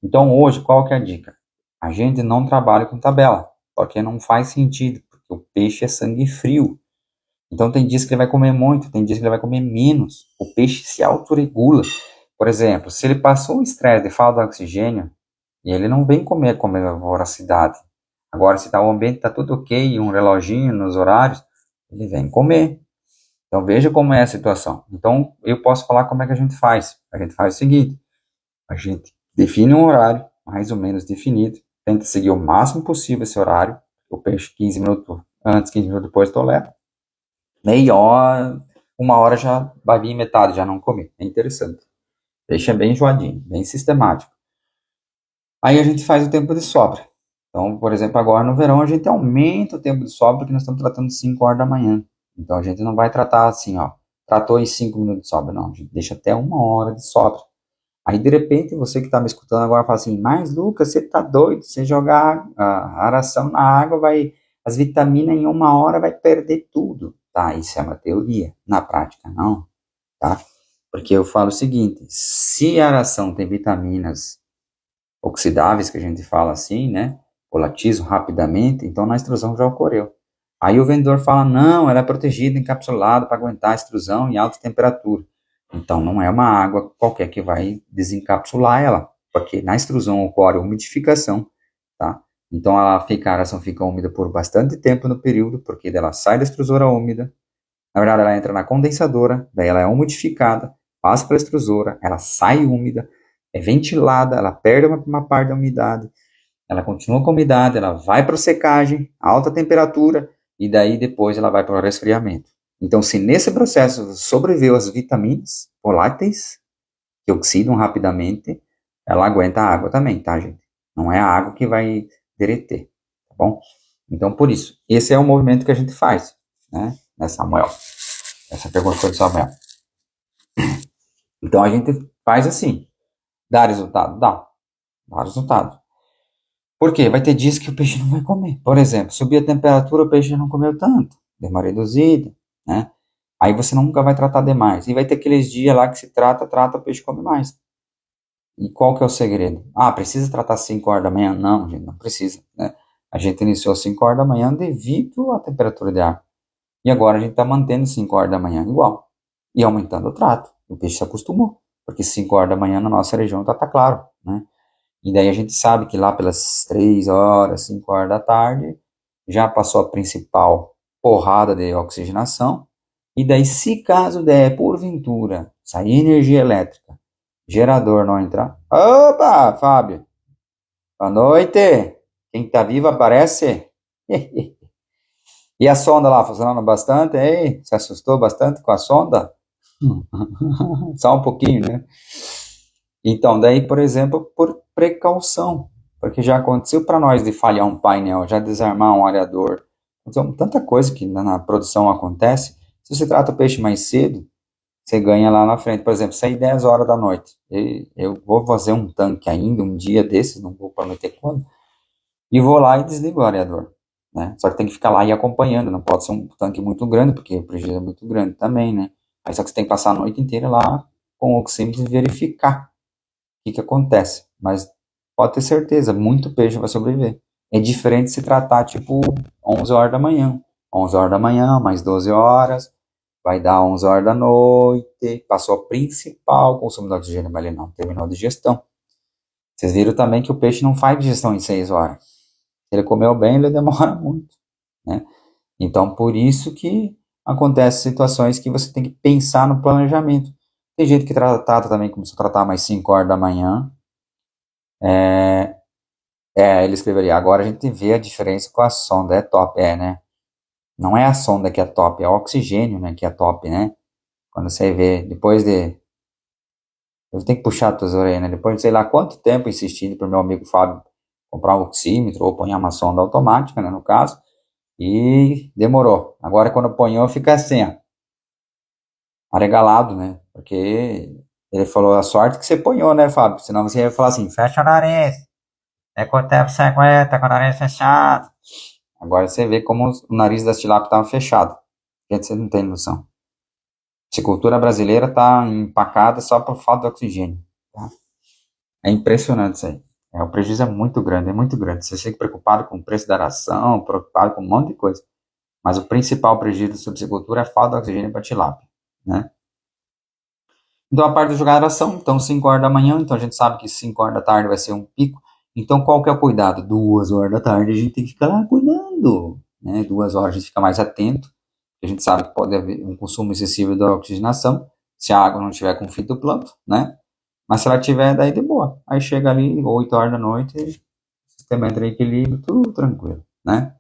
Então hoje, qual que é a dica? A gente não trabalha com tabela, porque não faz sentido, porque o peixe é sangue frio. Então tem dias que ele vai comer muito, tem dias que ele vai comer menos. O peixe se autorregula. Por exemplo, se ele passou um estresse de falta de oxigênio, e ele não vem comer com a voracidade. Agora, se o ambiente está tudo ok, um reloginho nos horários, ele vem comer. Então veja como é a situação. Então eu posso falar como é que a gente faz. A gente faz o seguinte, a gente define um horário, mais ou menos definido, tenta seguir o máximo possível esse horário, o peixe 15 minutos antes, 15 minutos depois tolera, meia hora, uma hora já vai vir metade, já não comer. É interessante. Deixa bem enjoadinho, bem sistemático. Aí a gente faz o tempo de sobra. Então, por exemplo, agora no verão a gente aumenta o tempo de sobra porque nós estamos tratando 5 horas da manhã. Então a gente não vai tratar assim, tratou em 5 minutos de sobra, não. A gente deixa até 1 hora de sobra. Aí de repente você que está me escutando agora fala assim, mas Lucas, você tá doido? Você jogar a ração na água, as vitaminas em 1 hora vai perder tudo. Tá, isso é uma teoria. Na prática, não, tá? Porque eu falo o seguinte, se a ração tem vitaminas oxidáveis, que a gente fala assim, né? Volatizam rapidamente, então na extrusão já ocorreu. Aí o vendedor fala, não, ela é protegida, encapsulada para aguentar a extrusão em alta temperatura. Então não é uma água qualquer que vai desencapsular ela, porque na extrusão ocorre umidificação, tá? Então a ração fica úmida por bastante tempo no período, porque ela sai da extrusora úmida, na verdade ela entra na condensadora, daí ela é umidificada, passa pela extrusora, ela sai úmida, é ventilada, ela perde uma parte da umidade, ela continua com umidade, ela vai para a secagem, alta temperatura, e daí depois ela vai para o resfriamento. Então, se nesse processo sobreviveu as vitaminas voláteis, que oxidam rapidamente, ela aguenta a água também, tá, gente? Não é a água que vai derreter, tá bom? Então, por isso, esse é o movimento que a gente faz, né, Samuel? Essa pergunta foi do Samuel. Então, a gente faz assim, dá resultado? Dá resultado. Por quê? Vai ter dias que o peixe não vai comer. Por exemplo, subir a temperatura, o peixe não comeu tanto, deu uma reduzida, né? Aí você nunca vai tratar demais. E vai ter aqueles dias lá que se trata, o peixe come mais. E qual que é o segredo? Precisa tratar 5 horas da manhã? Não, gente, não precisa, né? A gente iniciou 5 horas da manhã devido à temperatura de ar. E agora a gente está mantendo 5 horas da manhã igual. E aumentando o trato. O peixe se acostumou. Porque 5 horas da manhã na nossa região tá claro, né? E daí a gente sabe que lá pelas 3 horas, 5 horas da tarde, já passou a principal porrada de oxigenação. E daí, se caso der, porventura, sair energia elétrica, gerador não entrar. Opa, Fábio! Boa noite! Quem tá vivo aparece? E a sonda lá, funcionando bastante, hein? Se assustou bastante com a sonda? Só um pouquinho, né? Então, daí, por exemplo, por precaução, porque já aconteceu para nós de falhar um painel, já desarmar um areador. Então, tanta coisa que na produção acontece. Se você trata o peixe mais cedo, você ganha lá na frente. Por exemplo, sair 10 horas da noite. Eu vou fazer um tanque ainda, um dia desses, não vou prometer quando, e vou lá e desligo o areador, né? Só que tem que ficar lá e acompanhando, não pode ser um tanque muito grande, porque o prejuízo é muito grande também, né? Aí só que você tem que passar a noite inteira lá com o oxímetro e verificar o que acontece. Mas pode ter certeza, muito peixe vai sobreviver. É diferente se tratar, tipo, 11 horas da manhã. 11 horas da manhã, mais 12 horas, vai dar 11 horas da noite, passou a principal consumo de oxigênio, mas ele não terminou a digestão. Vocês viram também que o peixe não faz digestão em 6 horas. Se ele comeu bem, ele demora muito, né? Então, por isso que acontecem situações que você tem que pensar no planejamento. Tem gente que trata também, começou a tratar mais 5 horas da manhã. Ele escreveria, agora a gente vê a diferença com a sonda, é top, né? Não é a sonda que é top, é o oxigênio, né, que é top, né? Quando você vê, depois de... Eu tenho que puxar a tesoura aí, né? Depois de sei lá quanto tempo insistindo para o meu amigo Fábio comprar um oxímetro ou pôr uma sonda automática, né, no caso, e demorou. Agora quando apanhou fica assim, ó, aregalado, né? Porque ele falou, a sorte que você apanhou, né, Fábio? Senão você ia falar assim, fecha o nariz, é quanto tempo você aguenta com o nariz fechado. Agora você vê como o nariz das tilápia estava fechado. Gente, você não tem noção. A piscicultura brasileira está empacada só por falta de oxigênio. Tá? É impressionante isso aí. O prejuízo é muito grande, é muito grande. Você fica preocupado com o preço da ração, preocupado com um monte de coisa. Mas o principal prejuízo da subsicultura é a falta de oxigênio para tilápia, né? Então, a parte da jogada ração, então 5 horas da manhã, então a gente sabe que 5 horas da tarde vai ser um pico. Então, qual que é o cuidado? 2 horas da tarde a gente tem que ficar lá cuidando, né? 2 horas a gente fica mais atento. A gente sabe que pode haver um consumo excessivo da oxigenação, se a água não tiver com fitoplâncton, né? Mas se ela tiver, daí de boa. Aí chega ali, 8 horas da noite, o sistema entra em equilíbrio, tudo tranquilo, né?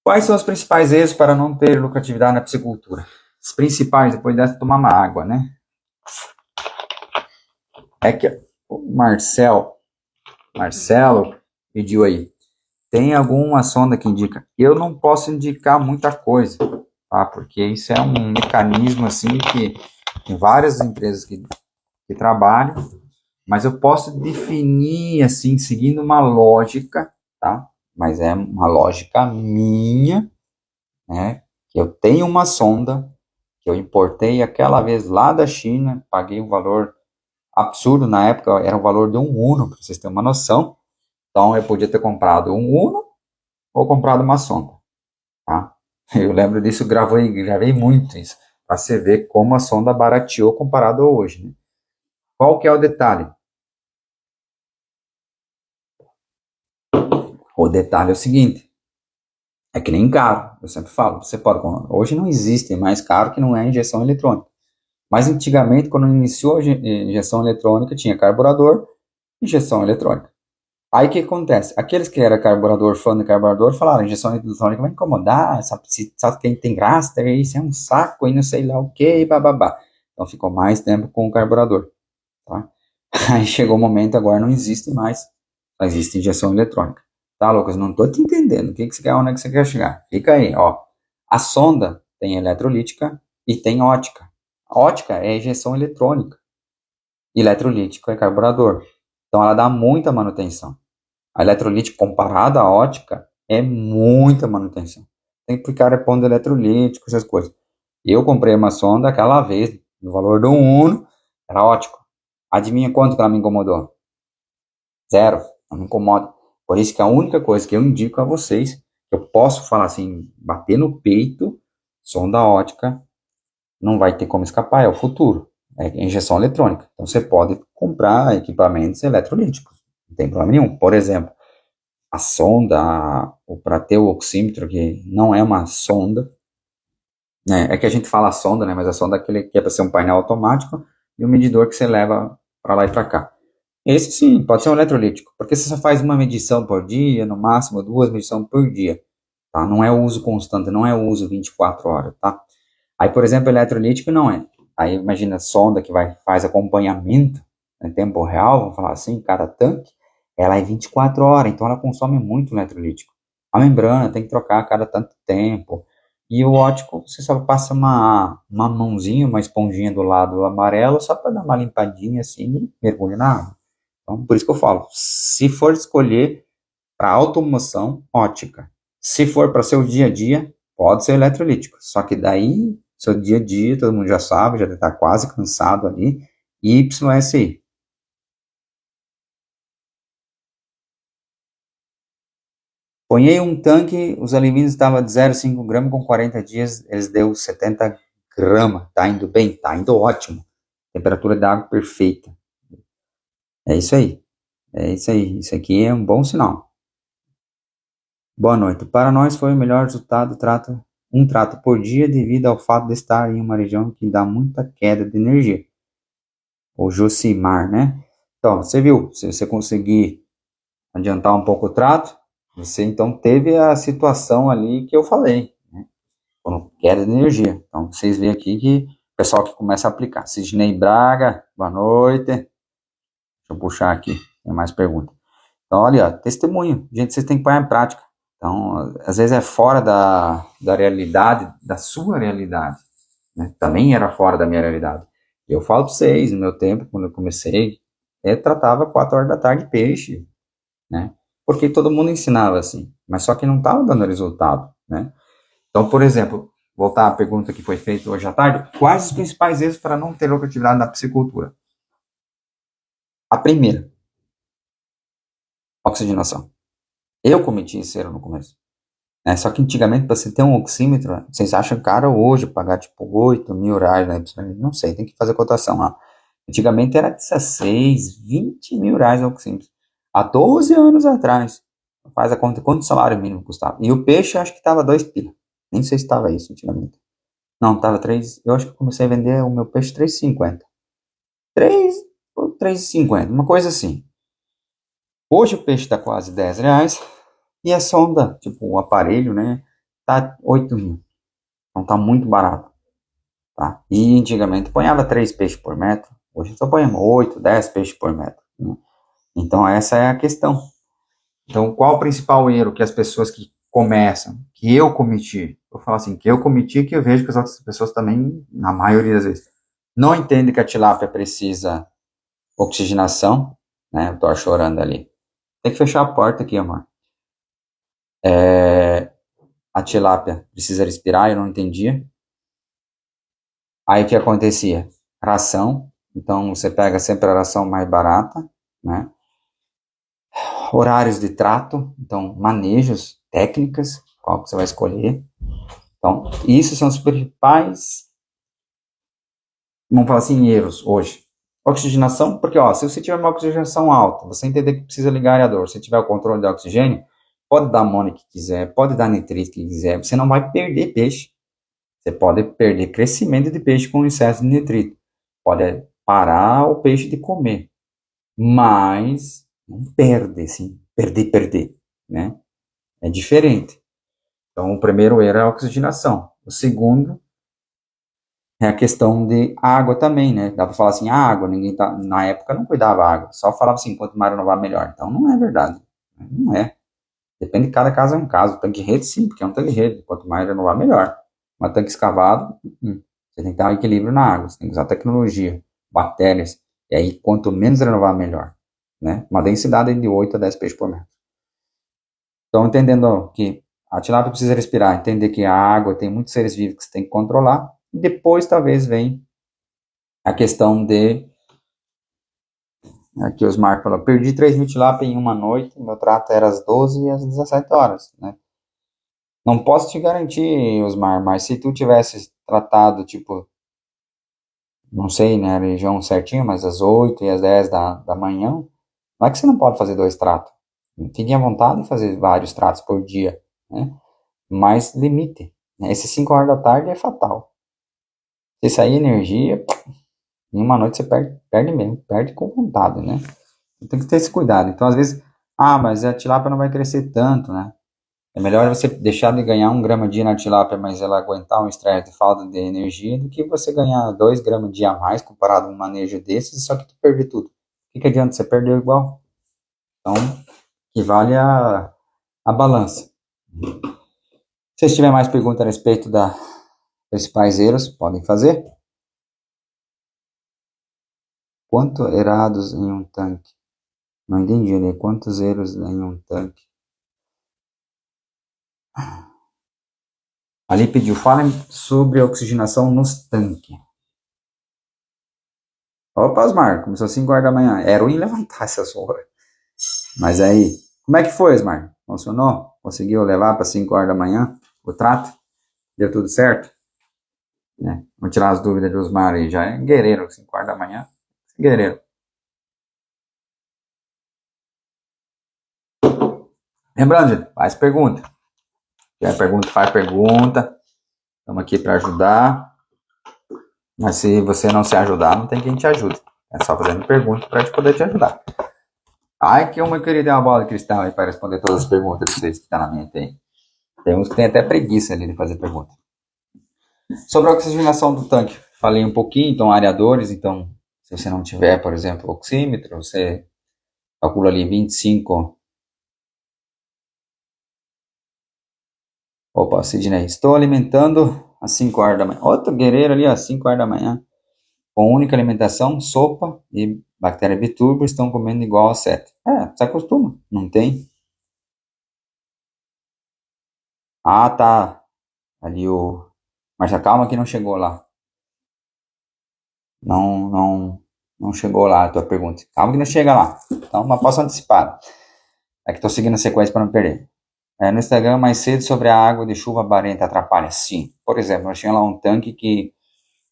Quais são os principais erros para não ter lucratividade na piscicultura? Os principais, depois dessa, tomar uma água, né? É que o Marcelo pediu aí, tem alguma sonda que indica? Eu não posso indicar muita coisa, tá? Porque isso é um mecanismo assim que tem várias empresas que trabalham, mas eu posso definir assim, seguindo uma lógica, tá? Mas é uma lógica minha, né? Que eu tenho uma sonda que eu importei aquela vez lá da China, paguei um valor absurdo, na época era o valor de um Uno, para vocês terem uma noção. Então eu podia ter comprado um Uno ou comprado uma sonda, tá? Eu lembro disso, gravei muito isso, para você ver como a sonda barateou comparado a hoje, né? Qual que é o detalhe? O detalhe é o seguinte, é que nem carro, eu sempre falo, você pode, hoje não existe mais carro que não é injeção eletrônica. Mas antigamente, quando iniciou a injeção eletrônica, tinha carburador, injeção eletrônica. Aí o que acontece? Aqueles que eram carburador, fã de carburador, falaram, injeção eletrônica vai incomodar, só quem tem graça, isso é um saco, e não sei lá o que, bababá. Então ficou mais tempo com o carburador, tá? Aí chegou o momento, agora não existe mais, só existe injeção eletrônica. Tá, Lucas? Não tô te entendendo, o que você quer, onde é que você quer chegar? Fica aí, ó. A sonda tem eletrolítica e tem ótica. A ótica é injeção eletrônica. Eletrolítico é carburador. Então ela dá muita manutenção. A eletrolítica comparada à ótica é muita manutenção. Tem que ficar repondo eletrolítico, essas coisas. Eu comprei uma sonda aquela vez, no valor do Uno, era ótico. Adivinha quanto que ela me incomodou? Zero. Não me incomoda. Por isso que a única coisa que eu indico a vocês, que eu posso falar assim, bater no peito, sonda ótica, não vai ter como escapar, é o futuro. É injeção eletrônica. Então você pode comprar equipamentos eletrolíticos. Não tem problema nenhum. Por exemplo, a sonda, para ter o oxímetro, que não é uma sonda, né? É que a gente fala sonda, né? Mas a sonda é aquele que é para ser um painel automático e um medidor que você leva para lá e para cá. Esse sim, pode ser um eletrolítico, porque você só faz uma medição por dia, no máximo 2 medições por dia, tá? Não é o uso constante, não é o uso 24 horas, tá? Aí, por exemplo, eletrolítico não é. Aí imagina a sonda que faz acompanhamento em tempo real, vamos falar assim, cada tanque, ela é 24 horas, então ela consome muito eletrolítico. A membrana tem que trocar a cada tanto tempo. E o ótico, você só passa uma mãozinha, uma esponjinha do lado amarelo, só para dar uma limpadinha assim e mergulha na água. Então, por isso que eu falo, se for escolher para automoção, ótica. Se for para seu dia a dia, pode ser eletrolítico. Só que daí, seu dia a dia, todo mundo já sabe, já está quase cansado ali, YSI. Ponhei um tanque, os alivinos estavam de 0,5 gramas, com 40 dias eles deu 70 gramas. Tá indo bem? Tá indo ótimo. Temperatura da água perfeita. É isso aí. É isso aí. Isso aqui é um bom sinal. Boa noite. Para nós foi o melhor resultado um trato por dia devido ao fato de estar em uma região que dá muita queda de energia. O Josimar, né? Então, você viu, se você conseguir adiantar um pouco o trato, você então teve a situação ali que eu falei, né? Quando queda de energia. Então, vocês veem aqui que o pessoal que começa a aplicar. Sidney Braga, boa noite. Deixa eu puxar aqui, tem mais perguntas. Então, olha, testemunho. Gente, vocês têm que pôr em prática. Então, às vezes é fora da realidade, da sua realidade, né? Também era fora da minha realidade. Eu falo para vocês, no meu tempo, quando eu comecei, eu tratava 4 horas da tarde peixe, né? Porque todo mundo ensinava assim, mas só que não estava dando resultado, né? Então, por exemplo, voltar à pergunta que foi feita hoje à tarde, quais os principais erros para não ter lucratividade na piscicultura? A primeira, oxigenação. Eu cometi esse erro no começo. Né? Só que antigamente, para você ter um oxímetro, vocês acham caro hoje pagar tipo 8 mil reais, né? Não sei, tem que fazer cotação lá. Antigamente era 16, 20 mil reais o oxímetro. Há 12 anos atrás. Faz a conta quanto o salário mínimo custava. E o peixe acho que estava 2 pila. Nem sei se estava isso antigamente. Não, estava 3. Eu acho que eu comecei a vender o meu peixe 3,50. 3 ou 3,50, uma coisa assim. Hoje o peixe está quase 10 reais. E a sonda, tipo o aparelho, né? Tá 8 mil. Então tá muito barato. Tá? E antigamente ponhava 3 peixes por metro. Hoje só ponhamos 8, 10 peixes por metro. Né? Então essa é a questão. Então qual o principal erro que as pessoas que começam, que eu cometi, eu falo assim, que eu cometi, que eu vejo que as outras pessoas também, na maioria das vezes, não entendem que a tilápia precisa oxigenação, né? Eu tô chorando ali. Tem que fechar a porta aqui, amor. A tilápia precisa respirar, eu não entendia. Aí o que acontecia? Ração, então você pega sempre a ração mais barata, né? Horários de trato, então manejos, técnicas, qual que você vai escolher. Então, isso são os principais, vamos falar assim, erros hoje. Oxigenação, porque ó, se você tiver uma oxigenação alta, você entender que precisa ligar aerador, se tiver o controle de oxigênio, pode dar amônia que quiser, pode dar nitrito que quiser, você não vai perder peixe. Você pode perder crescimento de peixe com excesso de nitrito. Pode parar o peixe de comer. Mas não perde, assim. Perder, né? É diferente. Então, o primeiro erro é a oxigenação. O segundo é a questão de água também, né? Dá para falar assim, água, ninguém tá, na época não cuidava da água. Só falava assim, quanto mais renovar, melhor. Então, não é verdade. Não é. Depende de cada caso é um caso. Tanque de rede, sim, porque é um tanque de rede. Quanto mais renovar, melhor. Mas tanque escavado, você tem que ter um equilíbrio na água. Você tem que usar tecnologia, bactérias. E aí, quanto menos renovar, melhor. Né? Uma densidade de 8 a 10 peixes por metro. Então, entendendo que a tilápia precisa respirar, entender que a água tem muitos seres vivos que você tem que controlar. E depois, talvez, vem a questão de... Aqui os Marcos falou, perdi 3 mil tilápia em uma noite, meu trato era às 12 e às 17 horas, né? Não posso te garantir, Osmar, mas se tu tivesse tratado, tipo, não sei, né, a região certinho, mas às 8 e às 10 da manhã, não é que você não pode fazer 2 tratos. Tinha vontade de fazer vários tratos por dia, né? Mas limite. Né? Esses 5 horas da tarde é fatal. Se sair energia, em uma noite você perde mesmo, perde com vontade, né? Tem que ter esse cuidado. Então, às vezes, mas a tilápia não vai crescer tanto, né? É melhor você deixar de ganhar 1 grama dia na tilápia, mas ela aguentar um estresse de falta de energia, do que você ganhar 2 gramas dia a mais comparado a um manejo desses, só que tu perder tudo. O que adianta? Você perdeu igual. Então, que vale a balança. Se vocês tiverem mais perguntas a respeito da principais erros, podem fazer. Quanto erados em um tanque? Não entendi, né? Quantos erros em um tanque? Ali pediu, falem sobre a oxigenação nos tanques. Opa, Osmar, começou 5 horas da manhã. Era ruim levantar essas horas. Mas aí, como é que foi, Osmar? Funcionou? Conseguiu levar para 5 horas da manhã o trato? Deu tudo certo? Vamos tirar as dúvidas de Osmar aí. Já é guerreiro, 5 horas da manhã. Guerreiro. Lembrando, gente, faz pergunta. Quer pergunta, faz pergunta. Estamos aqui para ajudar. Mas se você não se ajudar, não tem quem te ajude. É só fazendo pergunta para a gente poder te ajudar. Ai, que uma queria ter uma bola de cristal aí para responder todas as perguntas de vocês que estão na mente aí. Tem uns que tem até preguiça ali de fazer pergunta. Sobre a oxigenação do tanque, falei um pouquinho, então areadores, então se você não tiver, por exemplo, oxímetro, você calcula ali 25. Opa, Sidney, estou alimentando às 5 horas da manhã. Outro guerreiro ali, às 5 horas da manhã, com única alimentação, sopa e bactéria biturbo, estão comendo igual às 7. Se acostuma, não tem. Ah, tá. Ali o... Marcia, calma que não chegou lá. Não chegou lá a tua pergunta. Calma que não chega lá. Então, mas posso antecipar. É que estou seguindo a sequência para não perder. No Instagram, mais cedo, sobre a água de chuva barrenta atrapalha? Sim. Por exemplo, nós tínhamos lá um tanque que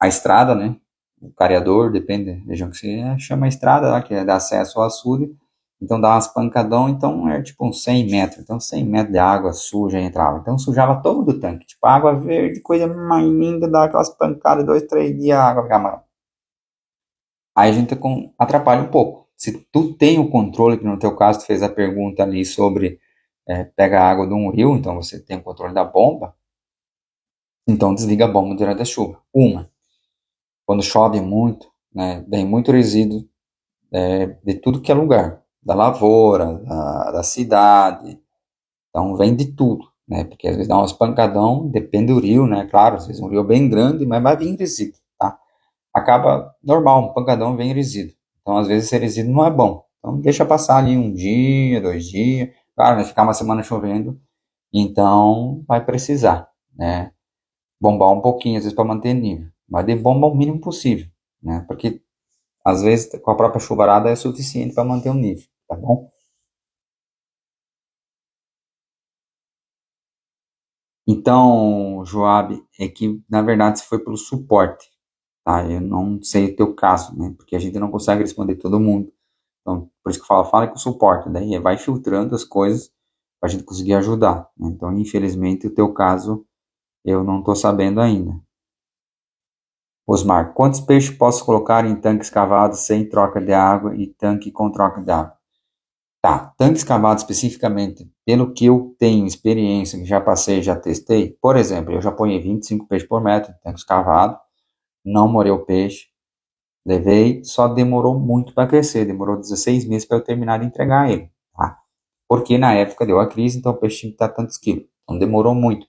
a estrada, né? O careador, depende da região que você chama a estrada lá, que dá acesso ao açude. Então dá umas pancadão, então é tipo uns 100 metros. Então 100 metros de água suja entrava. Então sujava todo o tanque. Tipo, água verde, coisa mais linda, dá aquelas pancadas, 2, 3 dias, a água fica marrom. Aí a gente atrapalha um pouco. Se tu tem o controle, que no teu caso tu fez a pergunta ali sobre pega a água de um rio, então você tem o controle da bomba, então desliga a bomba durante a chuva. Quando chove muito, né, vem muito resíduo de tudo que é lugar, da lavoura, da cidade, então vem de tudo, né, porque às vezes dá umas pancadão, depende do rio, né, claro, às vezes um rio bem grande, mas vai vir resíduo, tá? Acaba normal, um pancadão vem resíduo, então às vezes esse resíduo não é bom, então deixa passar ali um dia, 2 dias, claro, vai ficar uma semana chovendo, então vai precisar, né, bombar um pouquinho, às vezes para manter nível, mas de bomba o mínimo possível, né, porque às vezes com a própria chuvarada é suficiente para manter o nível, tá bom? Então, Joab, é que na verdade você foi pelo suporte, tá? Eu não sei o teu caso, né? Porque a gente não consegue responder todo mundo. Então, por isso que eu falo, fala com o suporte, daí vai filtrando as coisas para a gente conseguir ajudar, né? Então, infelizmente, o teu caso eu não estou sabendo ainda. Osmar, quantos peixes posso colocar em tanques cavados sem troca de água e tanque com troca de água? Tá, tanques cavados especificamente, pelo que eu tenho experiência, que já passei, já testei, por exemplo, eu já ponhei 25 peixes por metro em tanques cavados, não morreu o peixe, levei, só demorou muito para crescer, demorou 16 meses para eu terminar de entregar ele, tá? Porque na época deu a crise, então o peixe tinha que estar tantos quilos, então demorou muito.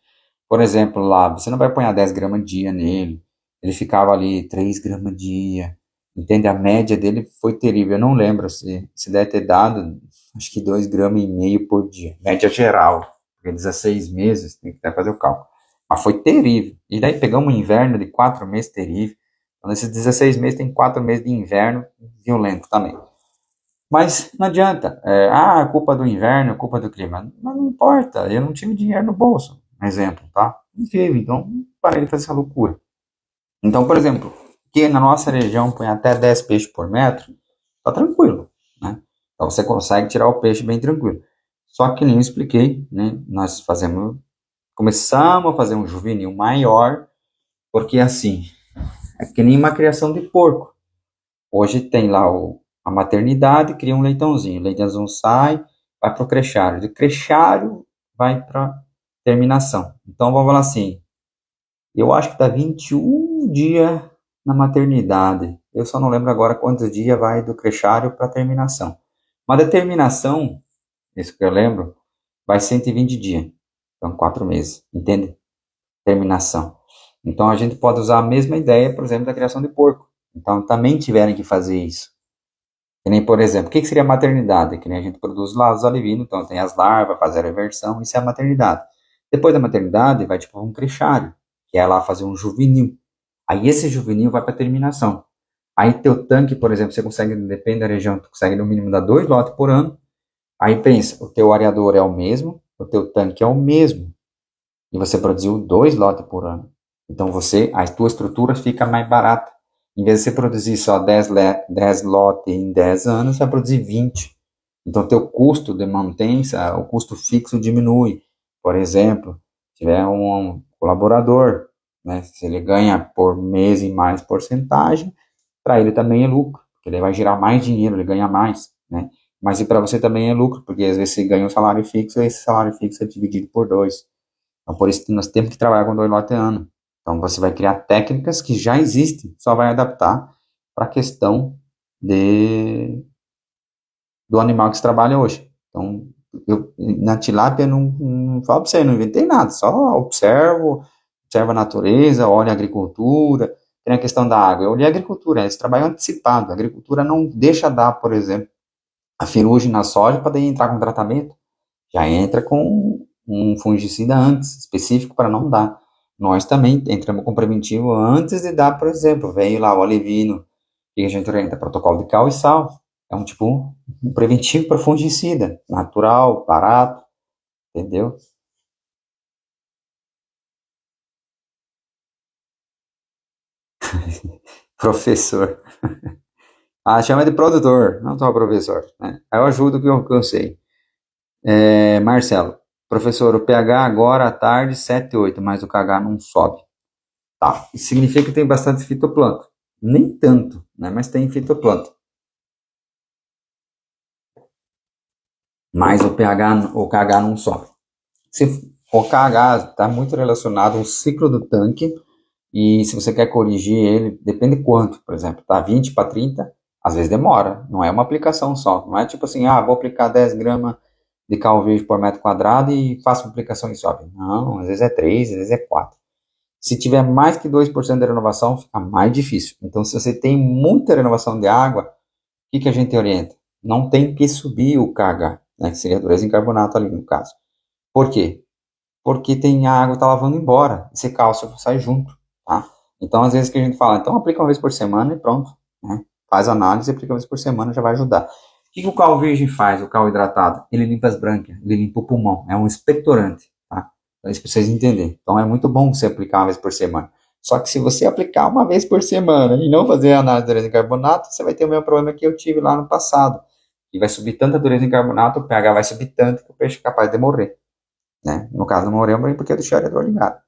Por exemplo, lá, você não vai pôr 10 gramas dia nele, ele ficava ali 3 gramas dia, entende? A média dele foi terrível, eu não lembro se deve ter dado, acho que 2,5 gramas por dia, média geral, porque 16 meses, tem que até fazer o cálculo. Mas foi terrível. E daí pegamos um inverno de 4 meses terrível. Então, nesses 16 meses, tem 4 meses de inverno violento também. Mas não adianta. Culpa do inverno, culpa do clima. Mas não importa, eu não tive dinheiro no bolso. Exemplo, tá? Não tive, então parei de fazer essa loucura. Então, por exemplo, que na nossa região põe até 10 peixes por metro, tá tranquilo, né? Então você consegue tirar o peixe bem tranquilo. Só que nem eu expliquei, né? Começamos a fazer um juvenil maior, porque assim, é que nem uma criação de porco. Hoje tem lá a maternidade, cria um leitãozinho. O leitãozinho sai, vai para o crechário. Do crechário, vai para terminação. Então, vamos falar assim, eu acho que dá 21 dias na maternidade. Eu só não lembro agora quantos dias vai do crechário para terminação. Mas a terminação, isso que eu lembro, vai 120 dias. Então, 4 meses, entende? Terminação. Então, a gente pode usar a mesma ideia, por exemplo, da criação de porco. Então, também tiverem que fazer isso. Que nem, por exemplo, o que seria a maternidade? Que nem a gente produz lá os alevinos, então tem as larvas, faz a reversão, isso é a maternidade. Depois da maternidade, vai tipo um crechário, que é lá fazer um juvenil. Aí esse juvenil vai para terminação. Aí teu tanque, por exemplo, você consegue, depende da região, tu consegue no mínimo dar 2 lotes por ano. Aí pensa, o teu areador é o mesmo, o teu tanque é o mesmo, e você produziu 2 lotes por ano. Então a tua estrutura fica mais barata. Em vez de você produzir só 10 lotes em 10 anos, você vai produzir 20. Então, o teu custo de manutenção, o custo fixo diminui. Por exemplo, se tiver um colaborador, né, se ele ganha por mês em mais porcentagem, para ele também é lucro, porque ele vai gerar mais dinheiro, ele ganha mais, né? Mas e para você também é lucro, porque às vezes você ganha um salário fixo, e esse salário fixo é dividido por 2. Então, por isso que nós temos que trabalhar com 2 lotes ano. Então, você vai criar técnicas que já existem, só vai adaptar para a questão do animal que se trabalha hoje. Então, na tilápia, não falo para você, não inventei nada, só observo a natureza, olho a agricultura, tem a questão da água. Eu olhei a agricultura, esse trabalho é antecipado. A agricultura não deixa dar, por exemplo, a ferrugem na soja para daí entrar com tratamento. Já entra com um fungicida antes, específico para não dar. Nós também entramos com preventivo antes de dar, por exemplo, veio lá o alevino, que a gente orienta, protocolo de cal e sal. É um tipo um preventivo para fungicida, natural, barato, entendeu? Professor. Ah, chama de produtor, não só professor, né? Aí eu ajudo o que eu sei. Marcelo, professor, o pH agora à tarde 7, 8, mas o KH não sobe. Tá, isso significa que tem bastante fitoplâncton. Nem tanto, né? Mas tem fitoplâncton. Mas o KH não sobe. O KH está muito relacionado ao ciclo do tanque. E se você quer corrigir ele, depende quanto, por exemplo, tá 20 para 30, às vezes demora, não é uma aplicação só, não é tipo assim, vou aplicar 10 gramas de cal verde por metro quadrado e faço uma aplicação e sobe. Não, às vezes é 3, às vezes é 4. Se tiver mais que 2% de renovação, fica mais difícil. Então, se você tem muita renovação de água, o que a gente orienta? Não tem que subir o KH, né, que seria a dureza em carbonato ali no caso. Por quê? Porque tem a água que está lavando embora, esse cálcio sai junto, tá? Então, às vezes que a gente fala, então aplica uma vez por semana e pronto, né? Faz análise, aplica uma vez por semana, já vai ajudar. O que o cal virgem faz, o cal hidratado? Ele limpa as brânquias, ele limpa o pulmão, é um expectorante, tá? Então, isso para vocês entenderem. Então, é muito bom você aplicar uma vez por semana. Só que se você aplicar uma vez por semana e não fazer a análise de dureza em carbonato, você vai ter o mesmo problema que eu tive lá no passado. E vai subir tanta dureza em carbonato, o pH vai subir tanto que o peixe é capaz de morrer. Né? No caso do Moreno, porque eu deixei o areador ligado.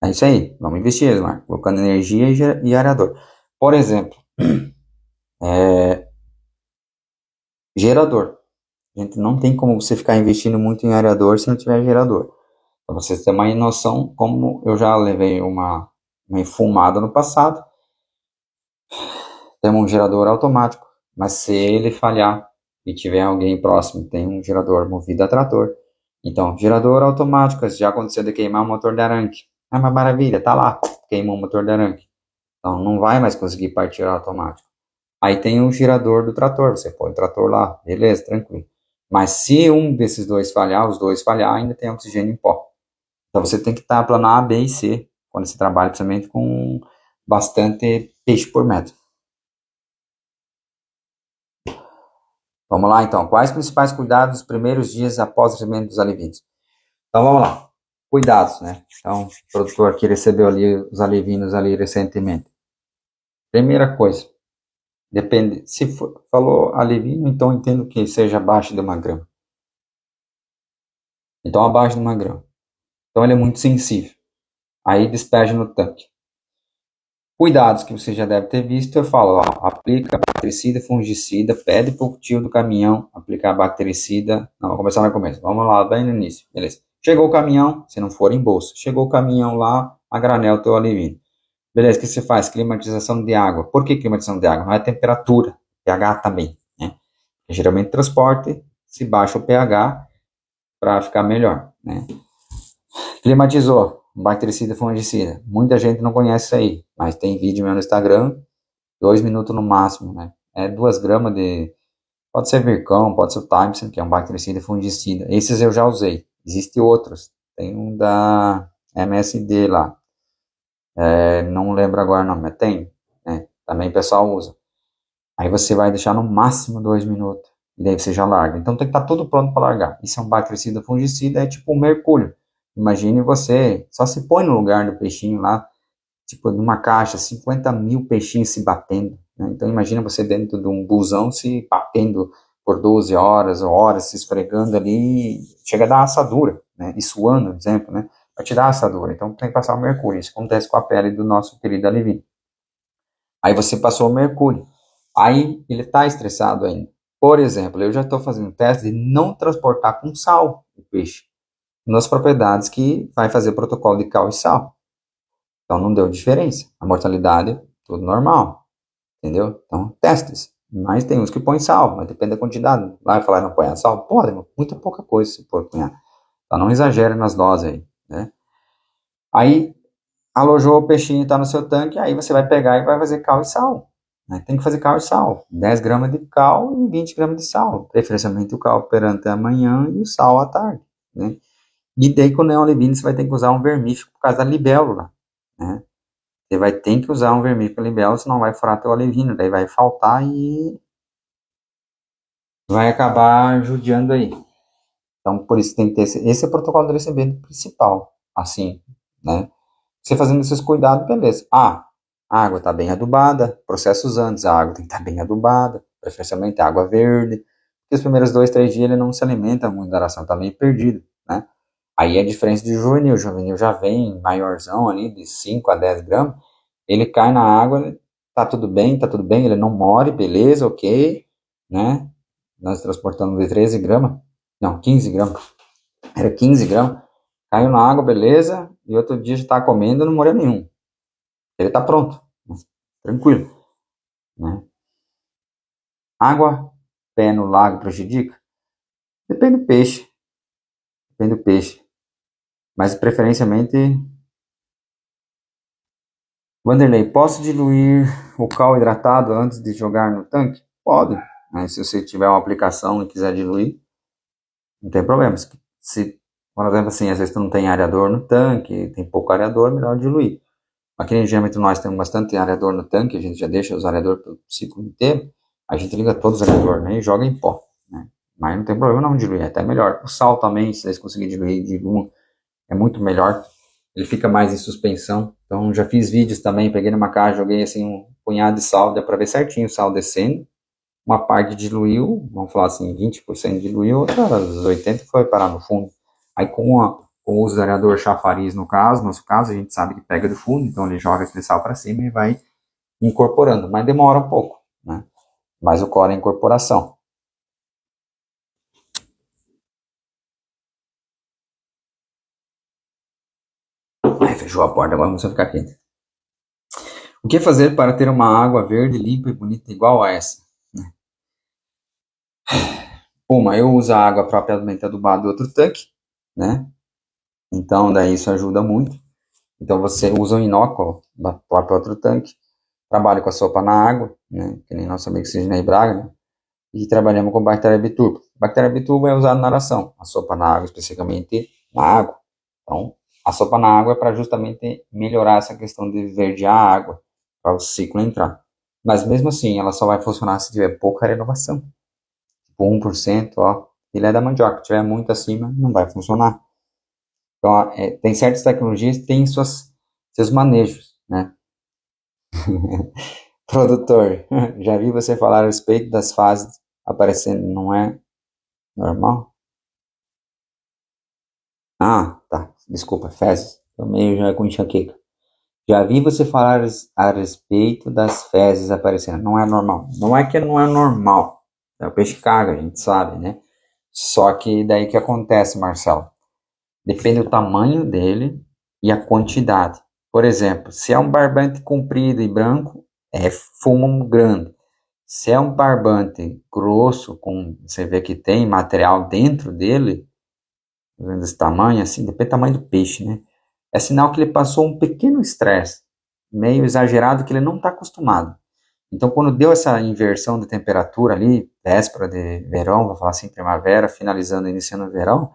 É isso aí, vamos investir, Esmar, colocando energia e areador. Por exemplo, gerador. A gente não tem como você ficar investindo muito em areador se não tiver gerador. Para vocês terem uma noção, como eu já levei uma enfumada no passado, temos um gerador automático, mas se ele falhar e tiver alguém próximo, tem um gerador movido a trator. Então, gerador automático, já aconteceu de queimar o motor de arranque. É uma maravilha, tá lá, queimou o motor de arranque. Então, não vai mais conseguir partir automático. Aí tem o girador do trator, você põe o trator lá, beleza, tranquilo. Mas se um desses dois falhar, os dois falhar, ainda tem oxigênio em pó. Então você tem que estar plano A, B e C, quando você trabalha principalmente com bastante peixe por metro. Vamos lá então, quais os principais cuidados nos primeiros dias após o recebimento dos alivinos? Então vamos lá, cuidados, né? Então o produtor que recebeu ali os alivinos ali recentemente. Primeira coisa, depende, se for, falou alevino, então entendo que seja abaixo de 1 grama. Então abaixo de 1 grama. Então ele é muito sensível. Aí despeja no tanque. Cuidados que você já deve ter visto, eu falo, aplica bactericida, fungicida, pede para o tio do caminhão aplicar bactericida. Não, vou começar no começo. Vamos lá, bem no início. Beleza. Chegou o caminhão, se não for em bolsa. Chegou o caminhão lá, a granel teu alivino. Beleza, o que você faz? Climatização de água. Por que climatização de água? Não é temperatura, pH também, né? Geralmente transporte, se baixa o pH para ficar melhor, né? Climatizou, bactericida fungicida. Muita gente não conhece isso aí, mas tem vídeo meu no Instagram, 2 minutos no máximo, né? É 2 gramas de... Pode ser Vircão, pode ser o Timesen, que é um bactericida fungicida. Esses eu já usei. Existem outros. Tem um da MSD lá. Não lembro agora o nome, mas tem. Né? Também o pessoal usa. Aí você vai deixar no máximo 2 minutos. e daí você já larga. Então tem que estar tudo pronto para largar. Isso é um bactericida fungicida, é tipo um mercúrio. Imagine você, só se põe no lugar do peixinho lá, tipo numa caixa, 50 mil peixinhos se batendo, né? Então imagina você dentro de um busão se batendo por 12 horas ou horas, se esfregando ali, chega a dar assadura, né? E suando, por exemplo, né? Vai te dar assadura. Então tem que passar o mercúrio. Isso acontece com a pele do nosso querido alevino. Aí você passou o mercúrio. Aí ele está estressado ainda. Por exemplo, eu já estou fazendo teste de não transportar com sal o peixe nas propriedades que vai fazer protocolo de cal e sal. Então não deu diferença. A mortalidade, tudo normal. Entendeu? Então, testes. Mas tem uns que põem sal, mas depende da quantidade. Vai falar não põe sal? Pode, mas muita pouca coisa se for punhar. Então não exagere nas doses aí, né? Aí alojou o peixinho, está no seu tanque, aí você vai pegar e vai fazer cal e sal. Né? Tem que fazer cal e sal. 10 gramas de cal e 20 gramas de sal. Preferencialmente o cal perante a manhã e o sal à tarde. Né? E daí com o neolivine você vai ter que usar um vermífugo por causa da libélula. Né? Você vai ter que usar um vermífugo libélula, senão vai furar teu alevino. Daí vai faltar e vai acabar judiando aí. Então por isso tem que ter esse é o protocolo de recebimento principal. Assim, né? Você fazendo esses cuidados, beleza. Ah, a água está bem adubada, processos antes, a água tem que estar bem adubada, preferencialmente água verde, porque os primeiros 2, 3 dias ele não se alimenta muito da ração, está meio perdido, né? Aí é a diferença de juvenil, o juvenil já vem maiorzão ali, de 5 a 10 gramas, ele cai na água, tá tudo bem, ele não morre, beleza, ok, né? Nós transportamos de 13 gramas, não, 15 gramas, era 15 gramas, caiu na água, beleza, e outro dia já tá comendo, não morreu nenhum. Ele tá pronto, tranquilo, né? Água, pé no lago prejudica? Depende do peixe, depende do peixe. Mas preferencialmente, Vanderlei, posso diluir o cal hidratado antes de jogar no tanque? Pode, né? Se você tiver uma aplicação e quiser diluir, não tem problema. Se, por exemplo, assim, às vezes tu não tem areador no tanque, tem pouco areador, melhor diluir. Aqui em Gêmetro nós temos bastante areador no tanque, a gente já deixa os areadores pelo ciclo inteiro, a gente liga todos os areadores, né, e joga em pó, né? Mas não tem problema não diluir, é até melhor. O sal também, se vocês conseguirem diluir, diluam, é muito melhor, ele fica mais em suspensão. Então já fiz vídeos também, peguei numa caixa, joguei assim um punhado de sal, dá pra ver certinho o sal descendo, uma parte diluiu, vamos falar assim, 20% diluiu, outras 80% foi parar no fundo. Aí com o uso do areador chafariz, no nosso caso, a gente sabe que pega do fundo, então ele joga aquele sal para cima e vai incorporando, mas demora um pouco, né? Mas o core é a incorporação. Ai, fechou a porta, agora vamos ficar quente. O que fazer para ter uma água verde, limpa e bonita igual a essa? Uma, eu uso a água propriamente adubada do outro tanque, né? Então daí isso ajuda muito. Então você usa o inóculo da própria outro tanque, trabalha com a sopa na água, né? Que nem nosso amigo Sidney Braga, né? E trabalhamos com bactéria biturbo. Bactéria biturbo é usada na ração, a sopa na água, especificamente na água. Então, a sopa na água é para justamente melhorar essa questão de verdear a água, para o ciclo entrar. Mas mesmo assim, ela só vai funcionar se tiver pouca renovação. Tipo 1%, ó, filé da mandioca. Se tiver muito acima, não vai funcionar. Então, tem certas tecnologias que têm seus manejos, né? Produtor, já vi você falar a respeito das fases aparecendo, não é normal? Ah, tá. Desculpa, fezes. Tô meio já com enxaqueca. Já vi você falar a respeito das fezes aparecendo. Não é normal. Não é que não é normal. É o peixe caga, a gente sabe, né? Só que daí que acontece, Marcelo? Depende do tamanho dele e a quantidade. Por exemplo, se é um barbante comprido e branco, é fumo grande. Se é um barbante grosso, com você vê que tem material dentro dele, desse tamanho, assim, depende do tamanho do peixe, né? É sinal que ele passou um pequeno estresse, meio exagerado, que ele não está acostumado. Então, quando deu essa inversão de temperatura ali, véspera de verão, vou falar assim, primavera, finalizando, iniciando o verão,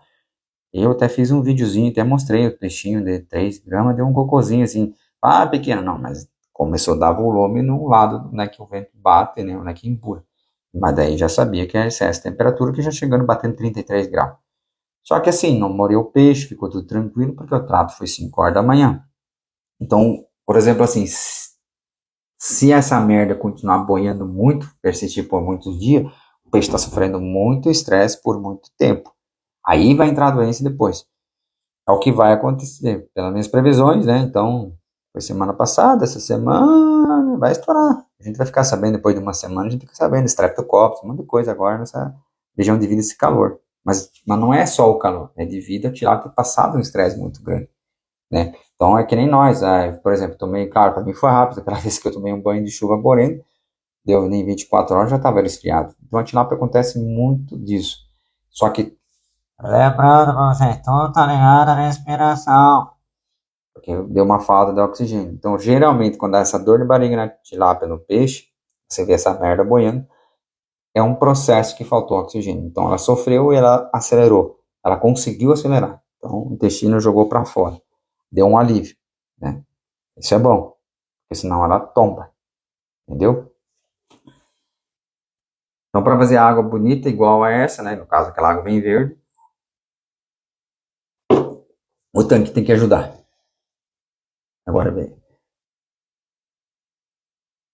eu até fiz um videozinho, até mostrei o peixinho de 3 gramas, deu um cocôzinho assim, ah, pequeno, não, mas começou a dar volume no lado, né, que o vento bate, né, né, que empurra. Mas daí já sabia que era excesso de temperatura, que já chegando batendo 33 graus. Só que assim, não morreu o peixe, ficou tudo tranquilo, porque o trato foi 5 horas da manhã. Então, por exemplo, assim, se essa merda continuar boiando muito, persistir por muitos dias, o peixe está sofrendo muito estresse por muito tempo. Aí vai entrar a doença depois. É o que vai acontecer, pelas minhas previsões, né? Então, foi semana passada, essa semana vai estourar. A gente vai ficar sabendo depois de uma semana, a gente fica sabendo, streptococcus, um monte de coisa agora nessa região devido a esse calor. Mas não é só o calor, é devido a tirar ter passado um estresse muito grande, né? Então é que nem nós, por exemplo, tomei, claro, para mim foi rápido, aquela vez que eu tomei um banho de chuva moreno, deu nem 24 horas, já estava resfriado. Então a tilápia acontece muito disso. Só que, lembrando, você, tudo tá ligado à respiração, porque deu uma falta de oxigênio. Então, geralmente, quando dá essa dor de barriga na tilápia, no peixe, você vê essa merda boiando, é um processo que faltou oxigênio. Então, ela sofreu e ela acelerou. Ela conseguiu acelerar. Então, o intestino jogou para fora. Deu um alívio, né? Isso é bom, porque senão ela tomba, entendeu? Então, para fazer água bonita igual a essa, né? No caso, aquela água bem verde, o tanque tem que ajudar. Agora bem,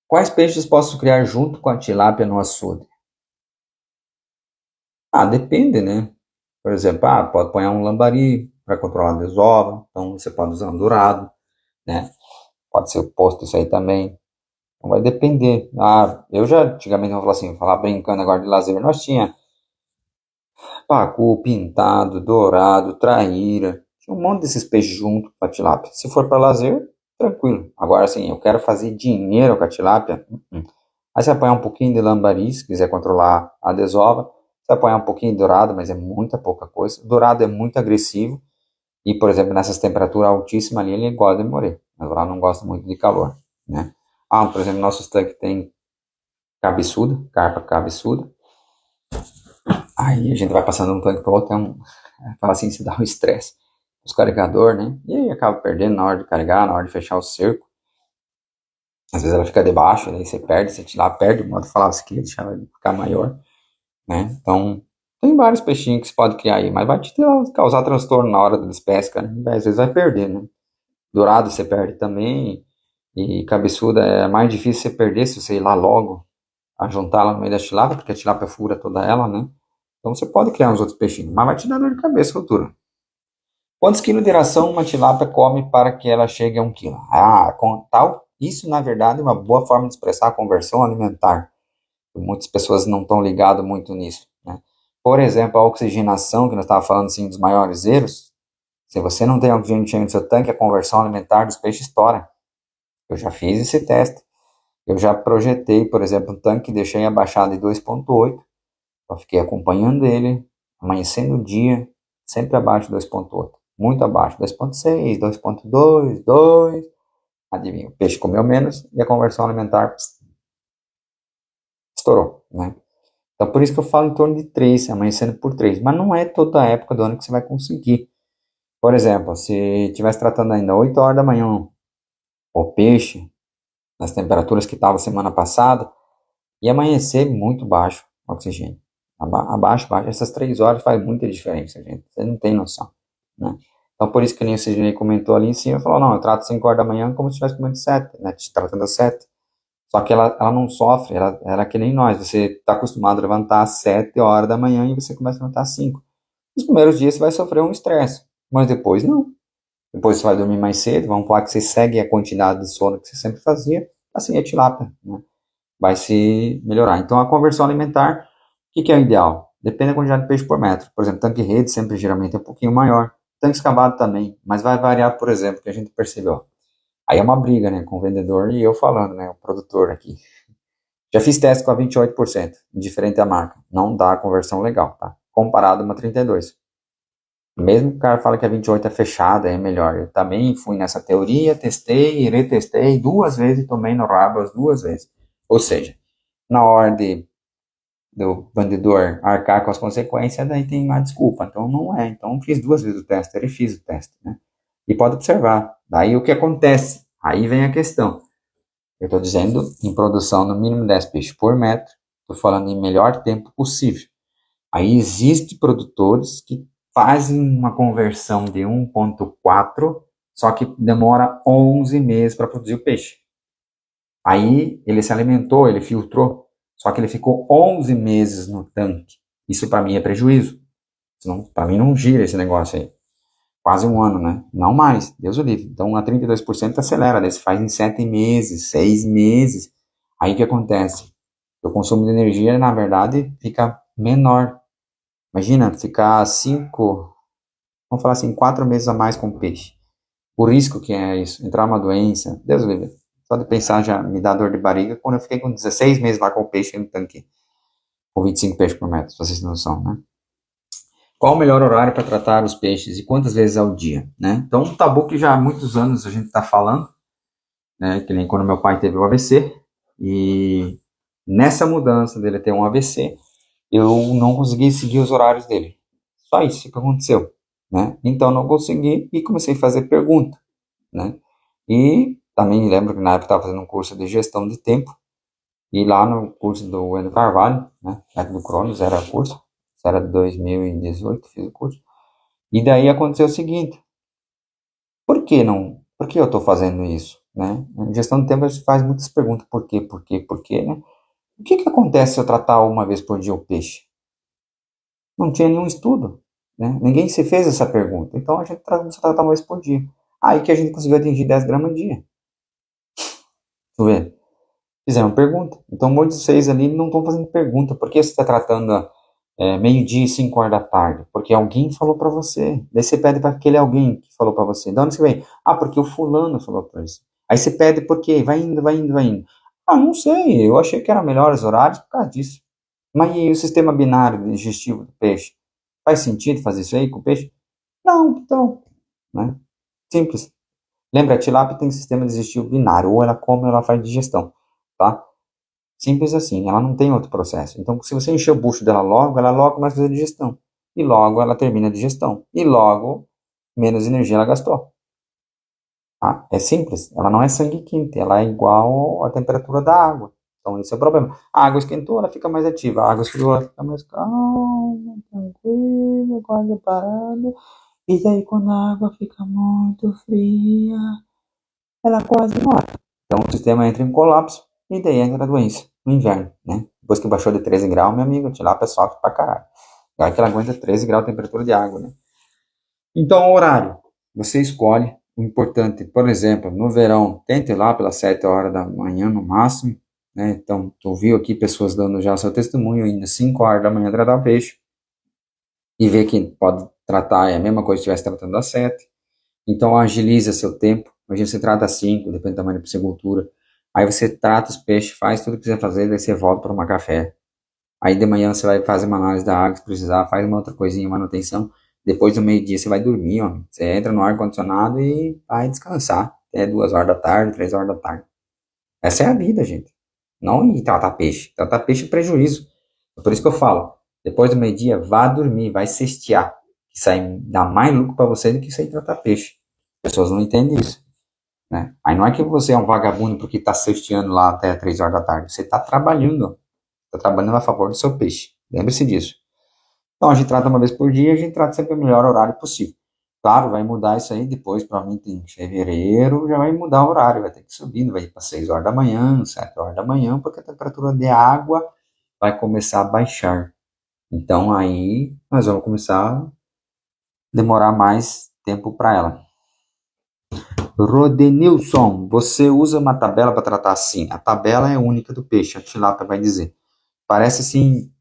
quais peixes posso criar junto com a tilápia no açude? Ah, depende, né? Por exemplo, pode pôr um lambari para controlar a desova, então você pode usar um dourado, né? Pode ser oposto isso aí também. Então vai depender. Eu já antigamente, vou falar assim, falar brincando agora de lazer, nós tinha pacu, pintado, dourado, traíra, tinha um monte desses peixes junto com a tilápia. Se for para lazer, tranquilo. Agora assim, eu quero fazer dinheiro com a tilápia. Aí você apanhar um pouquinho de lambari, se quiser controlar a desova. Você apanhar um pouquinho de dourado, mas é muita pouca coisa. O dourado é muito agressivo. E, por exemplo, nessas temperaturas altíssimas ali, ele gosta de morrer. Mas lá não gosta muito de calor, né? Por exemplo, nossos tanques tem cabeçuda, carpa cabeçuda. Aí a gente vai passando um tanque para outro, fala assim, se dá um estresse. Os carregadores, né? E aí acaba perdendo na hora de carregar, na hora de fechar o cerco. Às vezes ela fica debaixo, aí você perde, você tira, perde o modo de falar, você queria deixar ela ficar maior, né? Então, tem vários peixinhos que você pode criar aí, mas vai te causar transtorno na hora da despesca, né? Às vezes vai perder, né? Dourado você perde também, e cabeçuda é mais difícil você perder se você ir lá logo a juntá-la no meio da tilápia, porque a tilápia fura toda ela, né? Então você pode criar uns outros peixinhos, mas vai te dar dor de cabeça futuro. Quantos quilos de ração uma tilápia come para que ela chegue a 1 quilo? Com tal, isso na verdade é uma boa forma de expressar a conversão alimentar. Muitas pessoas não estão ligadas muito nisso, né? Por exemplo, a oxigenação, que nós estávamos falando assim, dos maiores erros, se você não tem oxigênio no seu tanque, a conversão alimentar dos peixes estoura. Eu já fiz esse teste. Eu já projetei, por exemplo, um tanque, deixei abaixado de 2,8. Eu fiquei acompanhando ele, amanhecendo o dia, sempre abaixo de 2,8. Muito abaixo, 2,6, 2,2, 2. Adivinha, o peixe comeu menos e a conversão alimentar estourou, né? Então, por isso que eu falo em torno de 3, amanhecendo por 3. Mas não é toda a época do ano que você vai conseguir. Por exemplo, se estivesse tratando ainda 8 horas da manhã o peixe, nas temperaturas que estava semana passada, ia amanhecer muito baixo o oxigênio. Abaixo, baixo. Essas 3 horas faz muita diferença, gente. Você não tem noção, né? Então, por isso que nem o Sidney comentou ali em cima, falou, não, eu trato 5 horas da manhã como se estivesse comendo 7, né? Tratando às 7. Só que ela não sofre, ela é que nem nós. Você está acostumado a levantar às 7 horas da manhã e você começa a levantar às 5. Nos primeiros dias você vai sofrer um estresse, mas depois não. Depois você vai dormir mais cedo, vamos falar que você segue a quantidade de sono que você sempre fazia, assim é tilápia, né? Vai se melhorar. Então a conversão alimentar, o que é o ideal? Depende da quantidade de peixe por metro. Por exemplo, tanque rede sempre geralmente é um pouquinho maior. Tanque escavado também, mas vai variar, por exemplo, que a gente percebeu. Aí é uma briga, né, com o vendedor e eu falando, né, o produtor aqui. Já fiz teste com a 28%, indiferente à marca. Não dá a conversão legal, tá? Comparado a uma 32%. Mesmo que o cara fale que a 28 é fechada, é melhor. Eu também fui nessa teoria, testei, retestei 2 vezes e tomei no rabo as 2 vezes. Ou seja, na hora do vendedor arcar com as consequências, daí tem uma desculpa. Então não é. Então fiz 2 vezes o teste, ele fiz o teste, né? E pode observar. Daí o que acontece? Aí vem a questão. Eu estou dizendo em produção no mínimo 10 peixes por metro Estou falando em melhor tempo possível. Aí existem produtores que fazem uma conversão de 1,4, só que demora 11 meses para produzir o peixe. Aí ele se alimentou, ele filtrou, só que ele ficou 11 meses no tanque. Isso para mim é prejuízo. Para mim não gira esse negócio aí. Quase um ano, né? Não mais, Deus o livre. Então a 32% acelera, daí você faz em 7 meses, 6 meses. Aí o que acontece? O consumo de energia, na verdade, fica menor. Imagina ficar 5, vamos falar assim, 4 meses a mais com peixe. O risco que é isso, entrar uma doença, Deus o livre. Só de pensar já me dá dor de barriga quando eu fiquei com 16 meses lá com o peixe no tanque, com 25 peixes por metro, se vocês não noção, né? Qual o melhor horário para tratar os peixes e quantas vezes ao dia, né? Então, um tabu que já há muitos anos a gente está falando, né? Que nem quando meu pai teve o AVC, e nessa mudança dele ter um AVC, eu não consegui seguir os horários dele. Só isso que aconteceu, né? Então, não consegui e comecei a fazer pergunta, né? E também me lembro que na época estava fazendo um curso de gestão de tempo, e lá no curso do Wendel Carvalho, né? Método Cronos era o curso, era de 2018, fiz o curso. E daí aconteceu o seguinte: por que não? Por que eu estou fazendo isso, né? Em gestão de tempo a gente faz muitas perguntas: por quê, né? O que que acontece se eu tratar uma vez por dia o peixe? Não tinha nenhum estudo, né? Ninguém se fez essa pergunta. Então a gente começou a tratar uma vez por dia. Aí que a gente conseguiu atingir 10 gramas ao dia. Deixa eu ver. Fizeram pergunta. Então, muitos de vocês ali não estão fazendo pergunta. Por que você está tratando meio-dia e 5 horas da tarde? Porque alguém falou para você. Daí você pede para aquele alguém que falou para você. De onde você vem? Ah, porque o fulano falou para você. Aí você pede por quê? Vai indo, vai indo, vai indo. Ah, não sei. Eu achei que eram melhores horários por causa disso. Mas e o sistema binário digestivo do peixe? Faz sentido fazer isso aí com o peixe? Não, então. Né? Simples. Lembra, a tilápia tem sistema digestivo binário. Ou ela come ou ela faz digestão. Tá? Simples assim, ela não tem outro processo. Então, se você encher o bucho dela logo, ela logo começa a fazer digestão. E logo ela termina a digestão. E logo, menos energia ela gastou. Tá? É simples. Ela não é sangue quente, ela é igual à temperatura da água. Então, esse é o problema. A água esquentou, ela fica mais ativa. A água esfriou, ela fica mais calma, tranquila, quase parada. E daí, quando a água fica muito fria, ela quase morre. Então o sistema entra em colapso e daí entra a doença no inverno, né? Depois que baixou de 13 graus, meu amigo, a tilápia sofre pra caralho. Aí que ela aguenta 13 graus de temperatura de água, né? Então, o horário, você escolhe. O importante, por exemplo, no verão, tente ir lá pelas 7 horas da manhã no máximo, né? Então, tu viu aqui pessoas dando já seu testemunho, indo 5 horas da manhã tratar o peixe, e ver que pode tratar, é a mesma coisa se estivesse tratando às 7. Então, agiliza seu tempo. Imagina, você trata 5, depende do tamanho da piscicultura. Aí você trata os peixes, faz tudo o que quiser fazer, daí você volta para tomar café. Aí de manhã você vai fazer uma análise da água, se precisar, faz uma outra coisinha, manutenção. Depois do meio-dia você vai dormir, ó. Você entra no ar-condicionado e vai descansar. Até 2 horas da tarde, 3 horas da tarde. Essa é a vida, gente. Não ir tratar peixe. Tratar peixe é prejuízo. É por isso que eu falo, depois do meio-dia, vá dormir, vai cestear. Isso aí dá mais lucro para você do que isso aí tratar peixe. As pessoas não entendem isso. Né? Aí não é que você é um vagabundo porque está cesteando lá até 3 horas da tarde. Você está trabalhando a favor do seu peixe. Lembre-se disso. Então a gente trata uma vez por dia, a gente trata sempre o melhor horário possível. Claro, vai mudar isso aí depois, provavelmente em fevereiro já vai mudar o horário, vai ter que subir, vai ir para 6 horas da manhã, 7 horas da manhã, porque a temperatura de água vai começar a baixar. Então aí nós vamos começar a demorar mais tempo para ela. Rodenilson, você usa uma tabela para tratar assim? A tabela é única do peixe, a tilápia vai dizer. Parece assim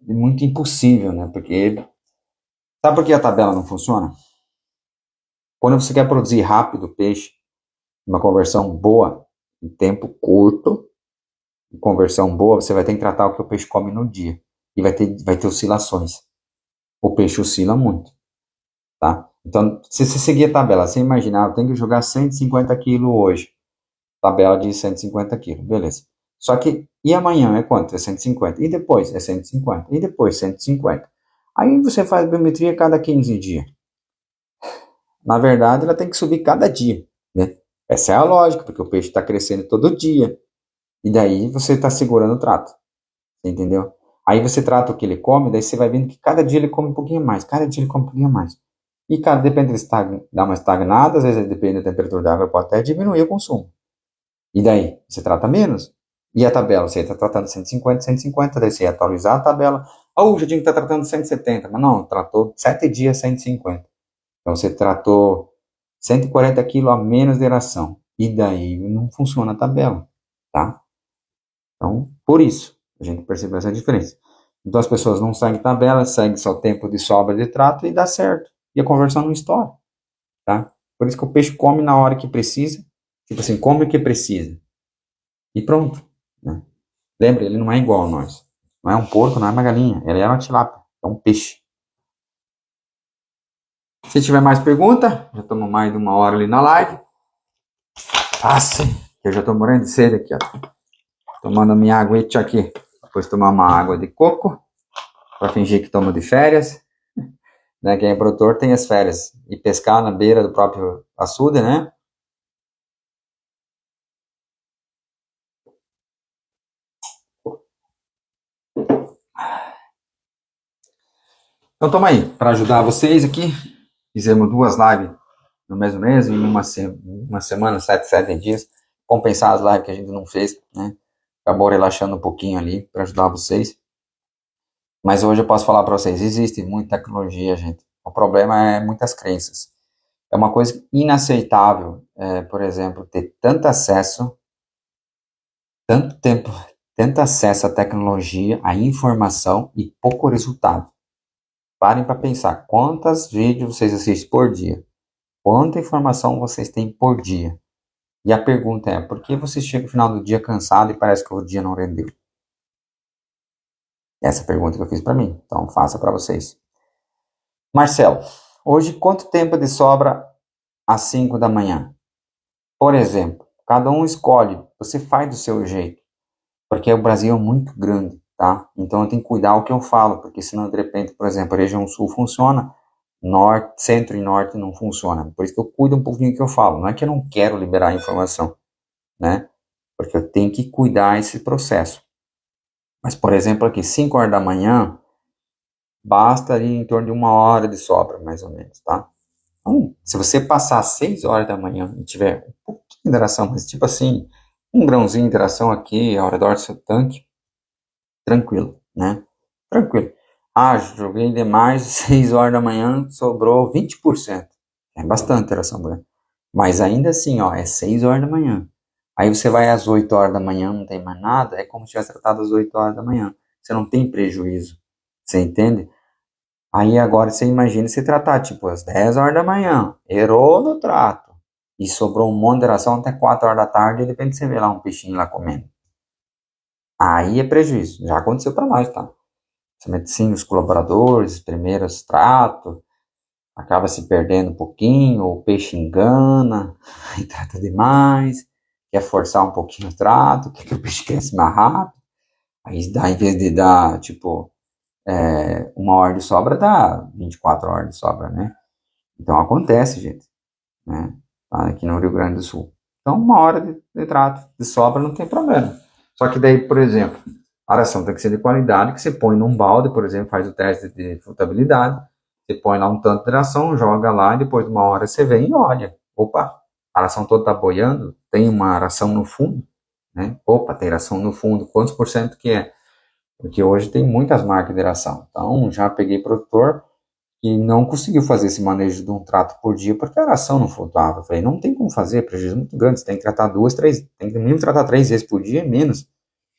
muito impossível, né? Porque sabe por que a tabela não funciona? Quando você quer produzir rápido o peixe, uma conversão boa, em tempo curto, conversão boa, você vai ter que tratar o que o peixe come no dia e vai ter oscilações. O peixe oscila muito, tá? Então, se você seguir a tabela, você imaginar, eu tenho que jogar 150 kg hoje. Tabela de 150 quilos, beleza. Só que, e amanhã é quanto? É 150. E depois é 150. E depois 150. Aí você faz biometria cada 15 dias. Na verdade, ela tem que subir cada dia, né? Essa é a lógica, porque o peixe está crescendo todo dia. E daí você está segurando o trato. Você entendeu? Aí você trata o que ele come, daí você vai vendo que cada dia ele come um pouquinho mais, cada dia ele come um pouquinho mais. E, cara, depende de dar uma estagnada, às vezes depende da temperatura da água, pode até diminuir o consumo. E daí? Você trata menos. E a tabela? Você está tratando 150, 150, daí você ia atualizar a tabela. Ah, o Jadinho está tratando 170, mas não, tratou 7 dias 150. Então você tratou 140 quilos a menos de ração. E daí não funciona a tabela, tá? Então, por isso, a gente percebeu essa diferença. Então as pessoas não seguem tabela, seguem só o tempo de sobra de trato e dá certo. E a conversão não estoura, tá? Por isso que o peixe come na hora que precisa, tipo assim, come o que precisa. E pronto, né? Lembra, ele não é igual a nós. Não é um porco, não é uma galinha. Ele é uma tilápia, é um peixe. Se tiver mais pergunta, já estamos mais de 1 hora ali na live. Passe, eu já estou morrendo de sede aqui, ó. Tomando minha aguete aqui. Depois tomar uma água de coco, para fingir que tomo de férias. Né? Quem é produtor tem as férias. E pescar na beira do próprio açude, né? Então toma aí, para ajudar vocês aqui. Fizemos 2 lives no mesmo mês, em uma semana, 7 dias. Compensar as lives que a gente não fez, né? Acabou relaxando um pouquinho ali para ajudar vocês. Mas hoje eu posso falar para vocês, existe muita tecnologia, gente. O problema é muitas crenças. É uma coisa inaceitável, por exemplo, ter tanto tempo, tanto acesso à tecnologia, à informação e pouco resultado. Parem para pensar, quantos vídeos vocês assistem por dia? Quanta informação vocês têm por dia? E a pergunta é, por que você chega no final do dia cansado e parece que o dia não rendeu? Essa é a pergunta que eu fiz para mim, então faça para vocês. Marcelo, hoje quanto tempo de sobra às 5 da manhã? Por exemplo, cada um escolhe, você faz do seu jeito, porque o Brasil é muito grande, tá? Então eu tenho que cuidar o que eu falo, porque senão de repente, por exemplo, a região sul funciona, norte, centro e norte não funciona. Por isso que eu cuido um pouquinho do que eu falo. Não é que eu não quero liberar a informação, né? Porque eu tenho que cuidar esse processo. Mas, por exemplo, aqui, 5 horas da manhã, basta ali em torno de 1 hora de sobra, mais ou menos, tá? Então, se você passar 6 horas da manhã e tiver um pouquinho de ração, mas tipo assim, um grãozinho de ração aqui ao redor do seu tanque, tranquilo, né? Tranquilo. Ah, joguei demais, 6 horas da manhã, sobrou 20%. É bastante ração branca. Mas ainda assim, ó, é 6 horas da manhã. Aí você vai às 8 horas da manhã, não tem mais nada, é como se tivesse tratado às 8 horas da manhã. Você não tem prejuízo. Você entende? Aí agora você imagina se tratar tipo às 10 horas da manhã, errou no trato, e sobrou um monte de ração até 4 horas da tarde, e de repente você vê lá um peixinho lá comendo. Aí é prejuízo. Já aconteceu para nós, tá? Principalmente sim, os colaboradores, os primeiros tratos, acaba se perdendo um pouquinho, o peixe engana, aí trata demais, quer forçar um pouquinho o trato, quer que o peixe cresça mais rápido, aí dá, em vez de dar, tipo, 1 hora de sobra, dá 24 horas de sobra, né? Então acontece, gente, né? Aqui no Rio Grande do Sul. Então 1 hora de trato de sobra não tem problema. Só que daí, por exemplo, a ração tem que ser de qualidade, que você põe num balde, por exemplo, faz o teste de frutabilidade, você põe lá um tanto de ração, joga lá, e depois de 1 hora você vem e olha. Opa, a ração toda está boiando, tem uma ração no fundo, né? Opa, tem ração no fundo, quantos por cento que é? Porque hoje tem muitas marcas de ração. Então, já peguei produtor que não conseguiu fazer esse manejo de um trato por dia porque a ração não flutuava. Eu falei, não tem como fazer, prejuízo muito grande, você tem que tratar 2, 3, tem que no mínimo tratar 3 vezes por dia, menos.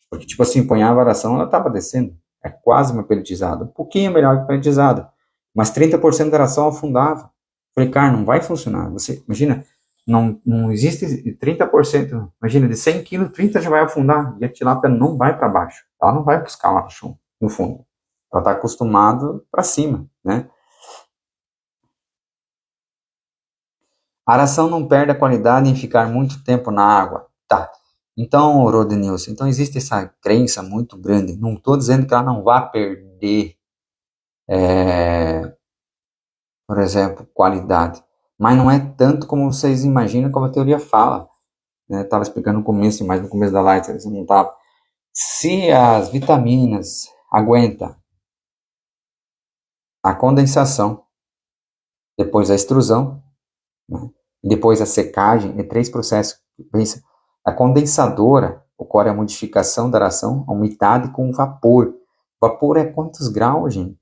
Porque, tipo assim, ponhava a ração, ela estava descendo. É quase uma pelletizada. Um pouquinho melhor que pelletizada. Mas 30% da ração afundava. Falei, cara, não vai funcionar. Você, imagina, não existe 30%. Imagina, de 100 quilos, 30 já vai afundar. E a tilápia não vai para baixo. Ela não vai buscar lá no fundo. Ela está acostumada para cima, né? A ração não perde a qualidade em ficar muito tempo na água. Tá. Então, Rodenilson, então existe essa crença muito grande. Não estou dizendo que ela não vá perder, por exemplo, qualidade. Mas não é tanto como vocês imaginam, como a teoria fala. Né? Estava explicando no começo, mas no começo da live você não estava. Se as vitaminas aguentam a condensação, depois a extrusão, né, e depois a secagem, é 3 processos. Pensa, a condensadora ocorre a modificação da ração, a umidade com vapor. Vapor é quantos graus, gente?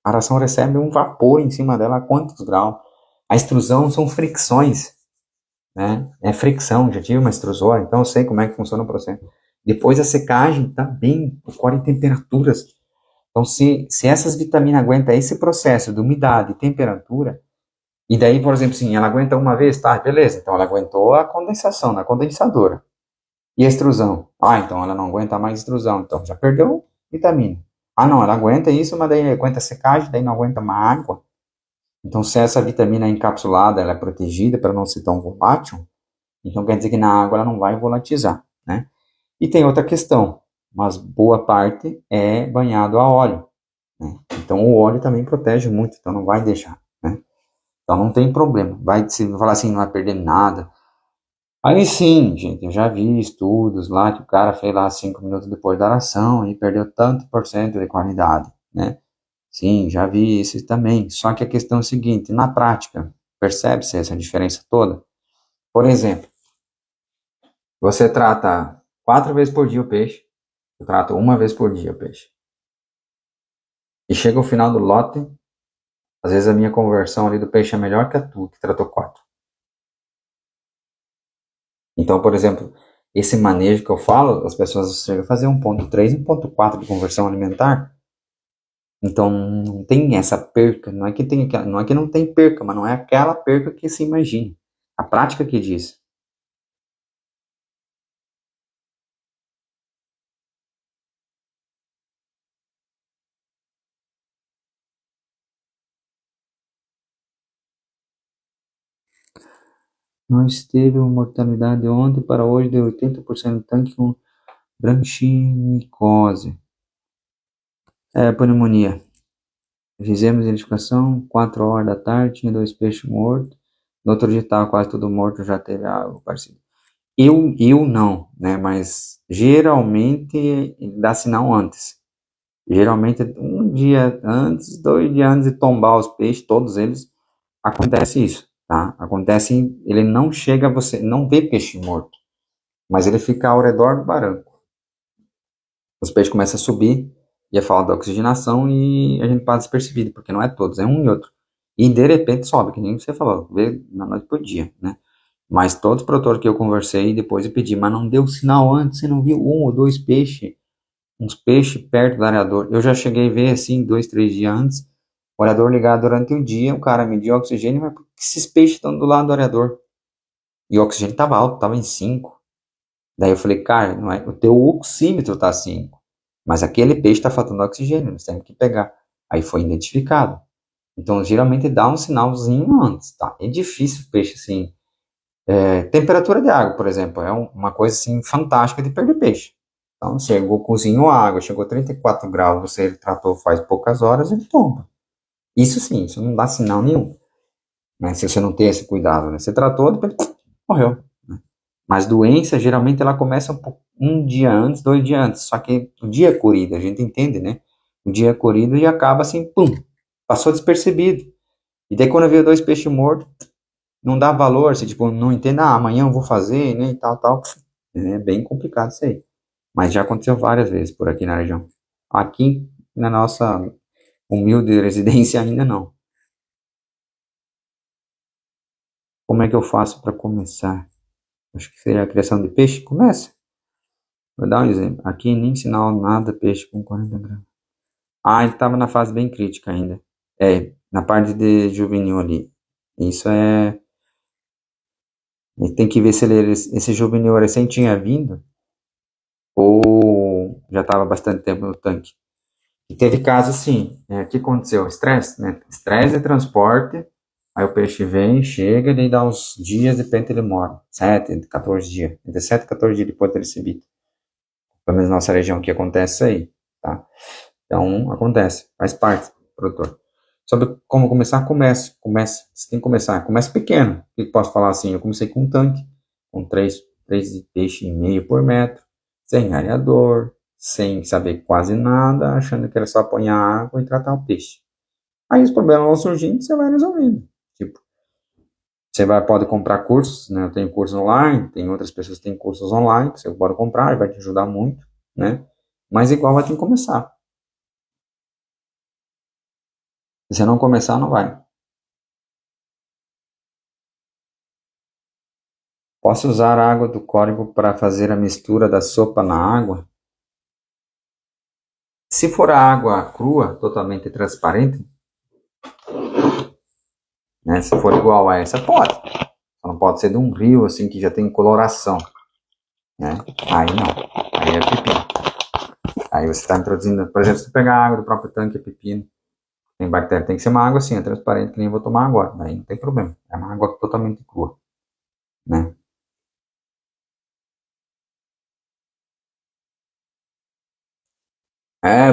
A ração recebe um vapor em cima dela a quantos graus? A extrusão são fricções, né? É fricção, já tive uma extrusora, então eu sei como é que funciona o processo. Depois a secagem também ocorre em temperaturas. Então, se essas vitaminas aguentam esse processo de umidade e temperatura, e daí, por exemplo, sim, ela aguenta uma vez, tá, beleza, então ela aguentou a condensação na condensadora. E a extrusão? Ah, então ela não aguenta mais extrusão, então já perdeu vitamina. Ah, não, ela aguenta isso, mas daí aguenta secagem, daí não aguenta mais água. Então, se essa vitamina é encapsulada, ela é protegida para não ser tão volátil, então quer dizer que na água ela não vai volatizar, né? E tem outra questão, mas boa parte é banhado a óleo, né? Então o óleo também protege muito, então não vai deixar, né? Então não tem problema. Vai, se falar assim, não vai perder nada. Aí sim, gente, eu já vi estudos lá que o cara fez lá 5 minutos depois da oração e perdeu tanto por cento de qualidade, né? Sim, já vi isso também. Só que a questão é a seguinte, na prática, percebe-se essa diferença toda? Por exemplo, você trata 4 vezes por dia o peixe, eu trato uma vez por dia o peixe. E chega o final do lote, às vezes a minha conversão ali do peixe é melhor que a tua, que tratou 4. Então, por exemplo, esse manejo que eu falo, as pessoas chegam a fazer 1,3, 1,4 de conversão alimentar. Então, não tem essa perca. Não é que tem, não é que não tem perca, mas não é aquela perca que se imagina. A prática que diz. Nós teve uma mortalidade ontem para hoje de 80% do tanque com branquimicose. Pneumonia. Fizemos identificação, 4 horas da tarde, tinha 2 peixes mortos. No outro dia estava quase tudo morto, já teve algo parecido. Eu não, né? Mas geralmente dá sinal antes. Geralmente 1 dia antes, 2 dias antes de tombar os peixes, todos eles, acontece isso, tá? Acontece, ele não chega a você, não vê peixe morto, mas ele fica ao redor do barranco. Os peixes começam a subir e a falta da oxigenação e a gente passa despercebido, porque não é todos, é um e outro. E de repente sobe, que nem você falou, vê na noite por dia, né? Mas todos os produtores que eu conversei, depois eu pedi, mas não deu sinal antes, você não viu 1 ou 2 peixes, uns peixes perto do areador. Eu já cheguei a ver assim, 2, 3 dias antes, o areador ligado durante o dia, o cara mediu o oxigênio, mas por que esses peixes estão do lado do areador? E o oxigênio estava alto, estava em 5. Daí eu falei, cara, não é, o teu oxímetro está 5, mas aquele peixe está faltando oxigênio, nós temos que pegar. Aí foi identificado. Então, geralmente dá um sinalzinho antes, tá? É difícil o peixe assim. Temperatura de água, por exemplo, é uma coisa assim fantástica de perder peixe. Então, chegou, cozinhou a água, chegou a 34 graus, você tratou faz poucas horas, ele tomba. Isso sim, isso não dá sinal nenhum, né? Se você não tem esse cuidado, né? Você tratou, depois morreu. Né? Mas doença, geralmente, ela começa um dia antes, 2 dias antes. Só que o dia é corrido, a gente entende, né? O dia é corrido e acaba assim, pum, passou despercebido. E daí quando vê 2 peixes mortos, não dá valor, você tipo, não entende, amanhã eu vou fazer, né, e tal, tal. É bem complicado isso aí. Mas já aconteceu várias vezes por aqui na região. Aqui na nossa humilde residência ainda não. Como é que eu faço para começar? Acho que seria a criação de peixe. Começa. Vou dar um exemplo. Aqui nem sinal nada peixe com 40 gramas. Ah, ele estava na fase bem crítica ainda. Na parte de juvenil ali. Isso é. Tem que ver se esse juvenil recém tinha vindo ou já estava bastante tempo no tanque. E teve casos assim, o que aconteceu? Estresse, né? Estresse de transporte, aí o peixe vem, chega, daí dá uns dias, de repente ele morre. 7, 14 dias. Entre 7 e 14 dias depois de ter recebido. Pelo menos na nossa região que acontece isso aí, tá? Então, acontece, faz parte, produtor. Sobre como começar, comece. Você tem que começar. Comece pequeno. O que posso falar assim? Eu comecei com um tanque, com 3 peixes e meio por metro, sem areador, sem saber quase nada, achando que era só pôr água e tratar o peixe. Aí os problemas vão surgindo e você vai resolvendo. Tipo, pode comprar cursos, né? Eu tenho cursos online, tem outras pessoas que têm cursos online, que você pode comprar, vai te ajudar muito, né? Mas igual vai ter que começar. Se você não começar, não vai. Posso usar a água do córrego para fazer a mistura da sopa na água? Se for a água crua, totalmente transparente, né? Se for igual a essa, pode. Só não pode ser de um rio assim que já tem coloração, né? Aí não. Aí é pepino. Aí você está introduzindo, por exemplo, se você pegar a água do próprio tanque, é pepino. Tem bactéria, tem que ser uma água assim, é transparente, que nem eu vou tomar agora. Aí não tem problema. É uma água totalmente crua, né?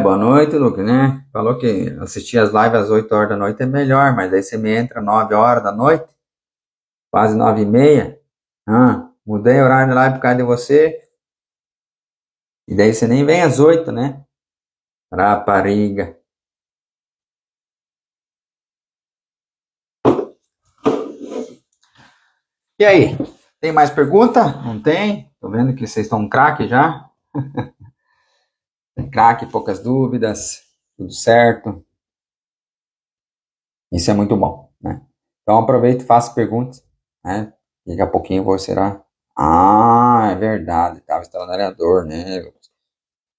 Boa noite, Luke, né? Falou que assistir as lives às 8 horas da noite é melhor, mas aí você me entra 9 horas da noite, quase 9h30. Mudei o horário da live por causa de você. E daí você nem vem às 8, né? Rapariga. E aí? Tem mais pergunta? Não tem? Tô vendo que vocês estão craque já. Craque, poucas dúvidas, tudo certo. Isso é muito bom, né? Então aproveita e faça perguntas, né? Daqui a pouquinho você será. Ah, é verdade, estava instalando areador, né?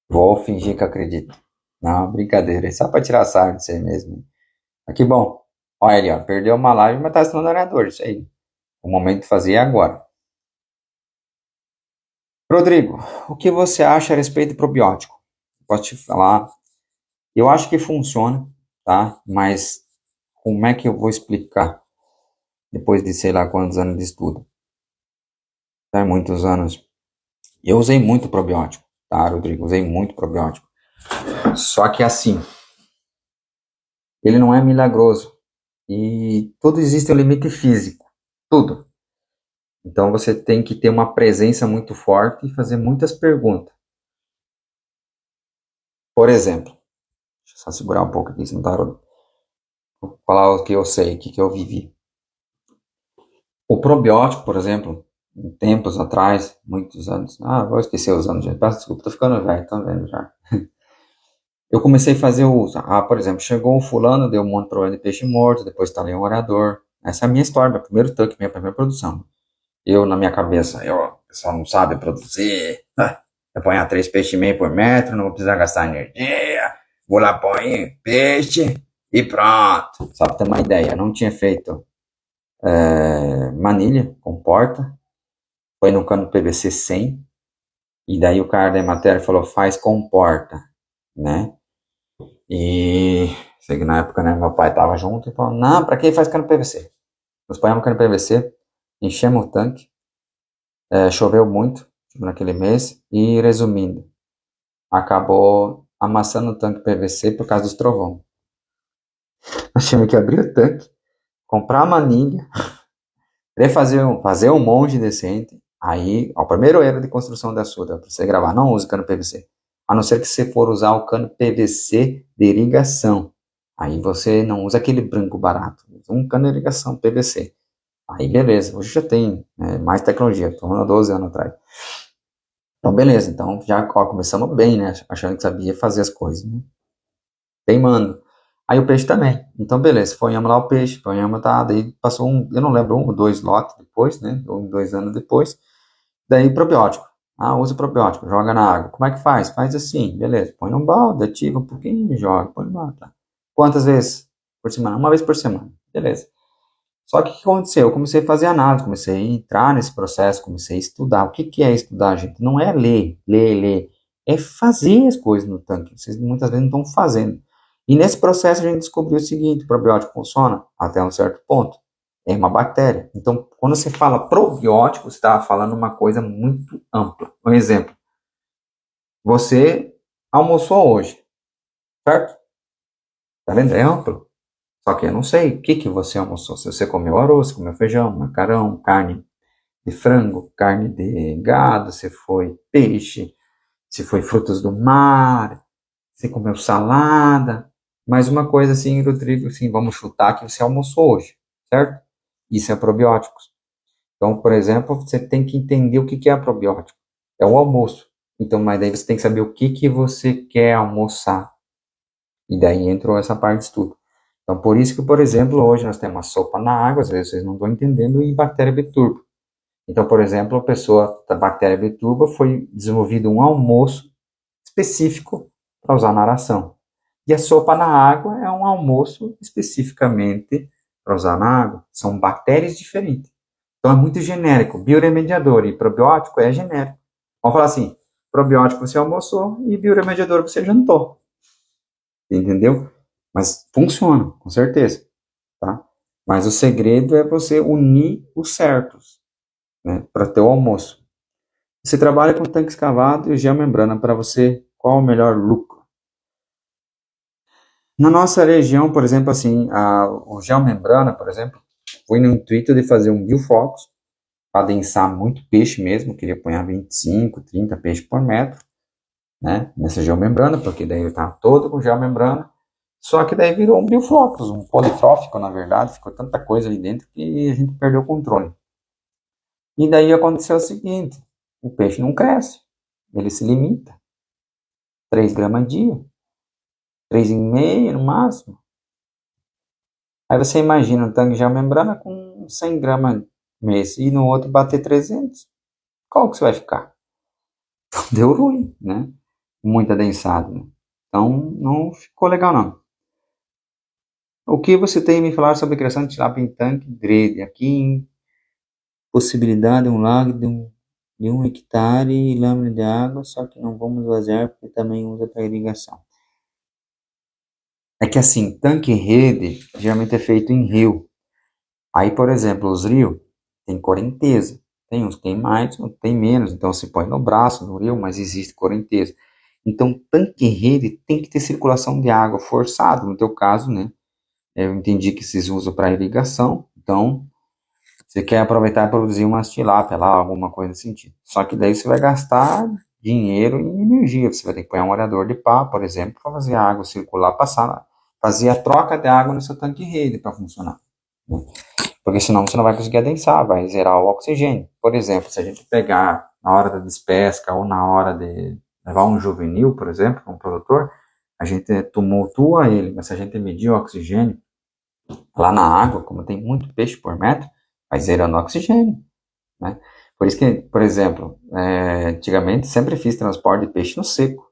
Vou fingir que acredito. Não, brincadeira, é só para tirar sarro de você mesmo. Aqui, bom. Olha ali, ó, perdeu uma live, mas tá instalando areador, isso aí. O momento de fazer é agora. Rodrigo, o que você acha a respeito de probiótico? Posso te falar? Eu acho que funciona, tá? Mas como é que eu vou explicar depois de sei lá quantos anos de estudo? Tá? Muitos anos. Eu usei muito probiótico, tá, Rodrigo? Usei muito probiótico. Só que assim, ele não é milagroso. E tudo existe um limite físico. Tudo. Então você tem que ter uma presença muito forte e fazer muitas perguntas. Por exemplo, deixa eu só segurar um pouco aqui, senão tá. Vou falar o que eu sei, o que eu vivi. O probiótico, por exemplo, tempos atrás, muitos anos. Vou esquecer os anos, gente. Peço desculpa, tô ficando velho, tô vendo já. Eu comecei a fazer o uso. Por exemplo, chegou um fulano, deu um monte de problema de peixe morto, depois instalei um orador. Essa é a minha história, meu primeiro tanque, minha primeira produção. Eu, na minha cabeça, o pessoal não sabe produzir. Eu ponho 3 peixes e meio por metro, não vou precisar gastar energia. Vou lá, põe peixe e pronto. Só pra ter uma ideia, eu não tinha feito manilha com porta. Foi no cano PVC 100. E daí o cara da matéria falou, faz com porta, né? E sei que na época, né, meu pai tava junto e falou, não, pra que faz cano PVC? Nós ponhamos cano PVC, enchemos o tanque, choveu muito naquele mês e, resumindo, acabou amassando o tanque PVC por causa dos trovões. Nós tivemos que abrir o tanque, comprar a manilha, fazer um monte decente. Aí, o primeiro erro de construção de açude, para você gravar, não use cano PVC. A não ser que você for usar o cano PVC de irrigação. Aí você não usa aquele branco barato, usa um cano de irrigação PVC. Aí beleza, hoje já tem mais tecnologia, estou falando há 12 anos atrás. Então beleza, então já começamos bem, né? Achando que sabia fazer as coisas, né? Teimando. Aí o peixe também. Então beleza, ponhamos lá o peixe, ponhamos, tá, daí passou eu não lembro, 1 ou 2 lotes depois, né? 1 ou 2 anos depois. Daí probiótico. Usa probiótico, joga na água. Como é que faz? Faz assim, beleza. Põe num balde, ativa um pouquinho, joga, põe no balde, tá. Quantas vezes por semana? Uma vez por semana. Beleza. Só que o que aconteceu? Eu comecei a fazer análise, comecei a entrar nesse processo, comecei a estudar. O que é estudar, gente? Não é ler. É fazer as coisas no tanque. Vocês muitas vezes não estão fazendo. E nesse processo a gente descobriu o seguinte: o probiótico funciona até um certo ponto. É uma bactéria. Então, quando você fala probiótico, você está falando uma coisa muito ampla. Um exemplo. Você almoçou hoje, certo? Tá vendo? É amplo. Só que eu não sei o que você almoçou. Se você comeu arroz, comeu feijão, macarrão, carne de frango, carne de gado, se foi peixe, se foi frutos do mar, se comeu salada. Mas uma coisa assim, Rodrigo, assim, vamos chutar que você almoçou hoje, certo? Isso é probióticos. Então, por exemplo, você tem que entender o que é probiótico. É o almoço. Então, mas daí você tem que saber o que você quer almoçar. E daí entrou essa parte de estudo. Então, por isso que, por exemplo, hoje nós temos uma sopa na água, às vezes vocês não estão entendendo, e bactéria biturbo. Então, por exemplo, a pessoa da bactéria biturbo foi desenvolvido um almoço específico para usar na aração. E a sopa na água é um almoço especificamente para usar na água. São bactérias diferentes. Então é muito genérico. Bioremediador e probiótico é genérico. Vamos falar assim, probiótico você almoçou e bioremediador você jantou. Entendeu? Mas funciona, com certeza. Tá? Mas o segredo é você unir os certos, né, para ter o almoço. Você trabalha com tanque escavado e geomembrana para você, qual o melhor lucro? Na nossa região, por exemplo, assim, o geomembrana, por exemplo, foi no intuito de fazer um biofocus para adensar muito peixe mesmo, queria pôr 25, 30 peixes por metro, né, nessa geomembrana, porque daí eu estava todo com geomembrana, só que daí virou um biofocus, um politrófico, na verdade, ficou tanta coisa ali dentro que a gente perdeu o controle. E daí aconteceu o seguinte, o peixe não cresce, ele se limita, 3 gramas a dia, 3,5 no máximo. Aí você imagina um tanque de geomembrana com 100 gramas mês e no outro bater 300. Qual que você vai ficar? Então deu ruim, né? Muito adensado, né? Então não ficou legal não. O que você tem a me falar sobre a criação de tilápia em tanque grande? Aqui em possibilidade um lago de 1 hectare e lâmina de água, só que não vamos vaziar porque também usa para irrigação. É que assim, tanque rede geralmente é feito em rio. Aí, por exemplo, os rios tem correnteza. Tem uns que tem mais, outros tem menos. Então, se põe no braço, no rio, mas existe correnteza. Então, tanque rede tem que ter circulação de água forçado. No teu caso, né? Eu entendi que vocês usam para irrigação. Então, você quer aproveitar e produzir umas tilápia lá, alguma coisa nesse sentido. Só que daí você vai gastar dinheiro e energia. Você vai ter que pôr um molhador de pá, por exemplo, para fazer a água circular, passar, fazer a troca de água no seu tanque rede para funcionar, né? Porque senão você não vai conseguir adensar, vai zerar o oxigênio. Por exemplo, se a gente pegar na hora da despesca ou na hora de levar um juvenil, por exemplo, um produtor, a gente tumultua ele, mas se a gente medir o oxigênio lá na água, como tem muito peixe por metro, vai zerando o oxigênio, né? Por isso que, por exemplo, antigamente sempre fiz transporte de peixe no seco.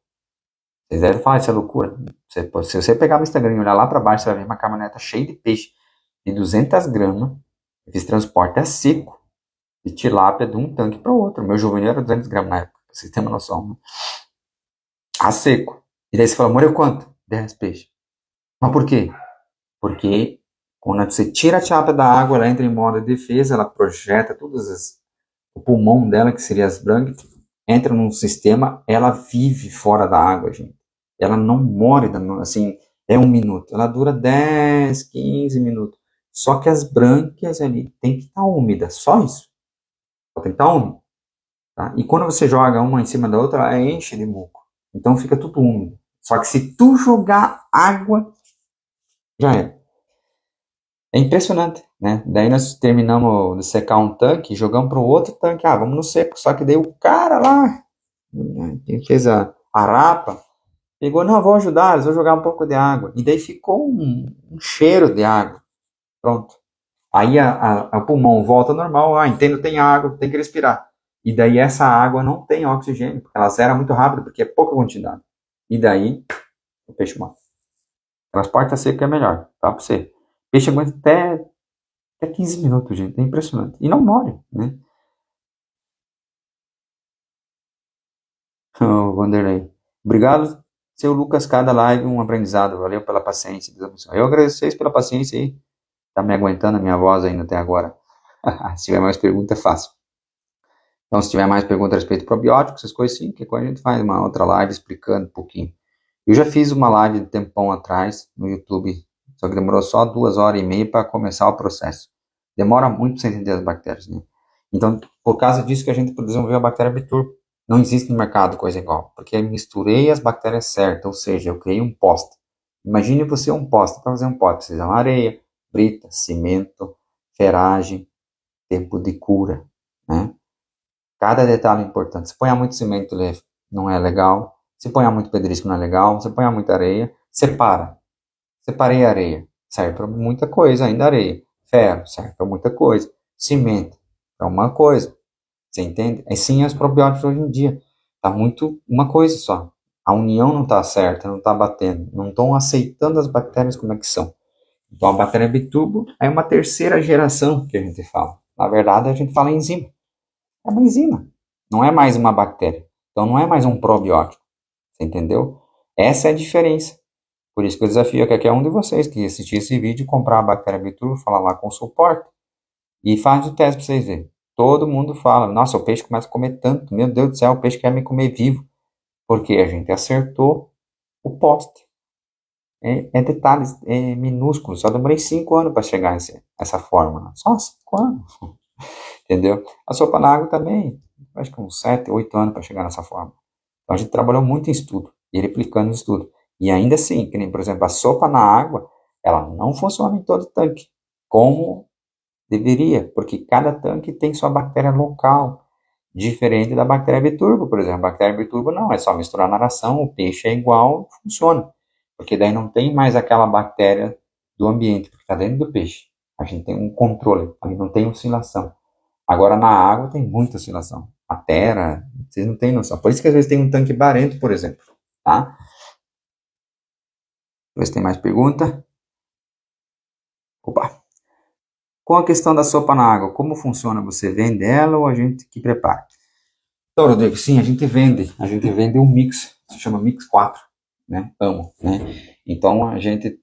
Vocês devem falar, isso é loucura. Se você pegar no Instagram e olhar lá para baixo, você vai ver uma caminhoneta cheia de peixe de 200 gramas. Eu fiz transporte a seco de tilápia de um tanque para o outro. Meu juvenil era 200 gramas na época, pra vocês terem uma noção, né? A seco. E daí você fala, morreu quanto? 10 peixes. Mas por quê? Porque quando você tira a tilápia da água, ela entra em modo de defesa, ela projeta o pulmão dela, que seria as brânquias, entra num sistema, ela vive fora da água, gente. Ela não morre, assim, é 1 minuto. Ela dura 10, 15 minutos. Só que as brânquias ali tem que estar úmidas, só isso. Tem que estar úmido. Tá? E quando você joga uma em cima da outra, ela enche de muco. Então fica tudo úmido. Só que se tu jogar água, já é. É impressionante, né? Daí nós terminamos de secar um tanque, jogamos para o outro tanque. Ah, vamos no seco. Só que daí o cara lá, quem fez a rapa, pegou, não, vou ajudar, eles vão jogar um pouco de água. E daí ficou um cheiro de água. Pronto. Aí o pulmão volta ao normal, entendo, tem água, tem que respirar. E daí essa água não tem oxigênio, porque ela zera muito rápido, porque é pouca quantidade. E daí o peixe morre. Transporte seco é melhor, tá? Pra você. O peixe aguenta até 15 minutos, gente. É impressionante. E não morre, né? Ô, Vanderlei. Obrigado, seu Lucas. Cada live um aprendizado. Valeu pela paciência. Eu agradeço vocês pela paciência aí. Tá me aguentando a minha voz ainda até agora. Se tiver mais perguntas, é fácil. Então, se tiver mais perguntas a respeito de probióticos, essas coisas assim, que quando a gente faz uma outra live explicando um pouquinho. Eu já fiz uma live de tempão atrás no YouTube, só que demorou só 2 horas e meia para começar o processo. Demora muito para você entender as bactérias, né? Então, por causa disso que a gente desenvolveu a bactéria Biturbo, Não existe no mercado coisa igual, porque eu misturei as bactérias certas, ou seja, eu criei um poste. Imagine você um poste. Para fazer um poste, precisa de areia, brita, cimento, ferragem, tempo de cura, né? Cada detalhe é importante. Se põe muito cimento, não é legal. Se põe muito pedrisco, não é legal. Se põe muita areia, separa. Separei a areia. Serve para muita coisa, ainda areia. Ferro, serve para muita coisa. Cimento, para uma coisa. Você entende? Assim é os probióticos hoje em dia. Tá muito uma coisa só. A união não está certa, não está batendo. Não estão aceitando as bactérias como é que são. Então a bactéria bitubo é uma terceira geração que a gente fala. Na verdade, a gente fala enzima. É uma enzima. Não é mais uma bactéria. Então não é mais um probiótico. Você entendeu? Essa é a diferença. Por isso que eu desafio a qualquer um de vocês que assistir esse vídeo, comprar a bactéria bitubo, falar lá com o suporte e faz o teste para vocês verem. Todo mundo fala, nossa, o peixe começa a comer tanto, meu Deus do céu, o peixe quer me comer vivo. Porque a gente acertou o poste. É detalhes minúsculos, só demorei 5 anos para chegar a essa fórmula. Só 5 anos. Entendeu? A sopa na água também, acho que uns 7, 8 anos para chegar nessa forma. Então a gente trabalhou muito em estudo, e replicando o estudo. E ainda assim, que nem, por exemplo, a sopa na água, ela não funciona em todo tanque, como deveria, porque cada tanque tem sua bactéria local, diferente da bactéria biturbo, por exemplo. A bactéria biturbo não, é só misturar na ração, o peixe é igual, funciona. Porque daí não tem mais aquela bactéria do ambiente, porque está dentro do peixe. A gente tem um controle, ali não tem oscilação. Agora na água tem muita oscilação. A terra, vocês não têm noção. Por isso que às vezes tem um tanque barento, por exemplo. Tá? Deixa eu ver se tem mais pergunta. Opa! Com a questão da sopa na água, como funciona? Você vende ela ou a gente que prepara? Então, Rodrigo, sim, a gente vende. A gente vende um mix, se chama Mix 4, né? Amo, né? Então a gente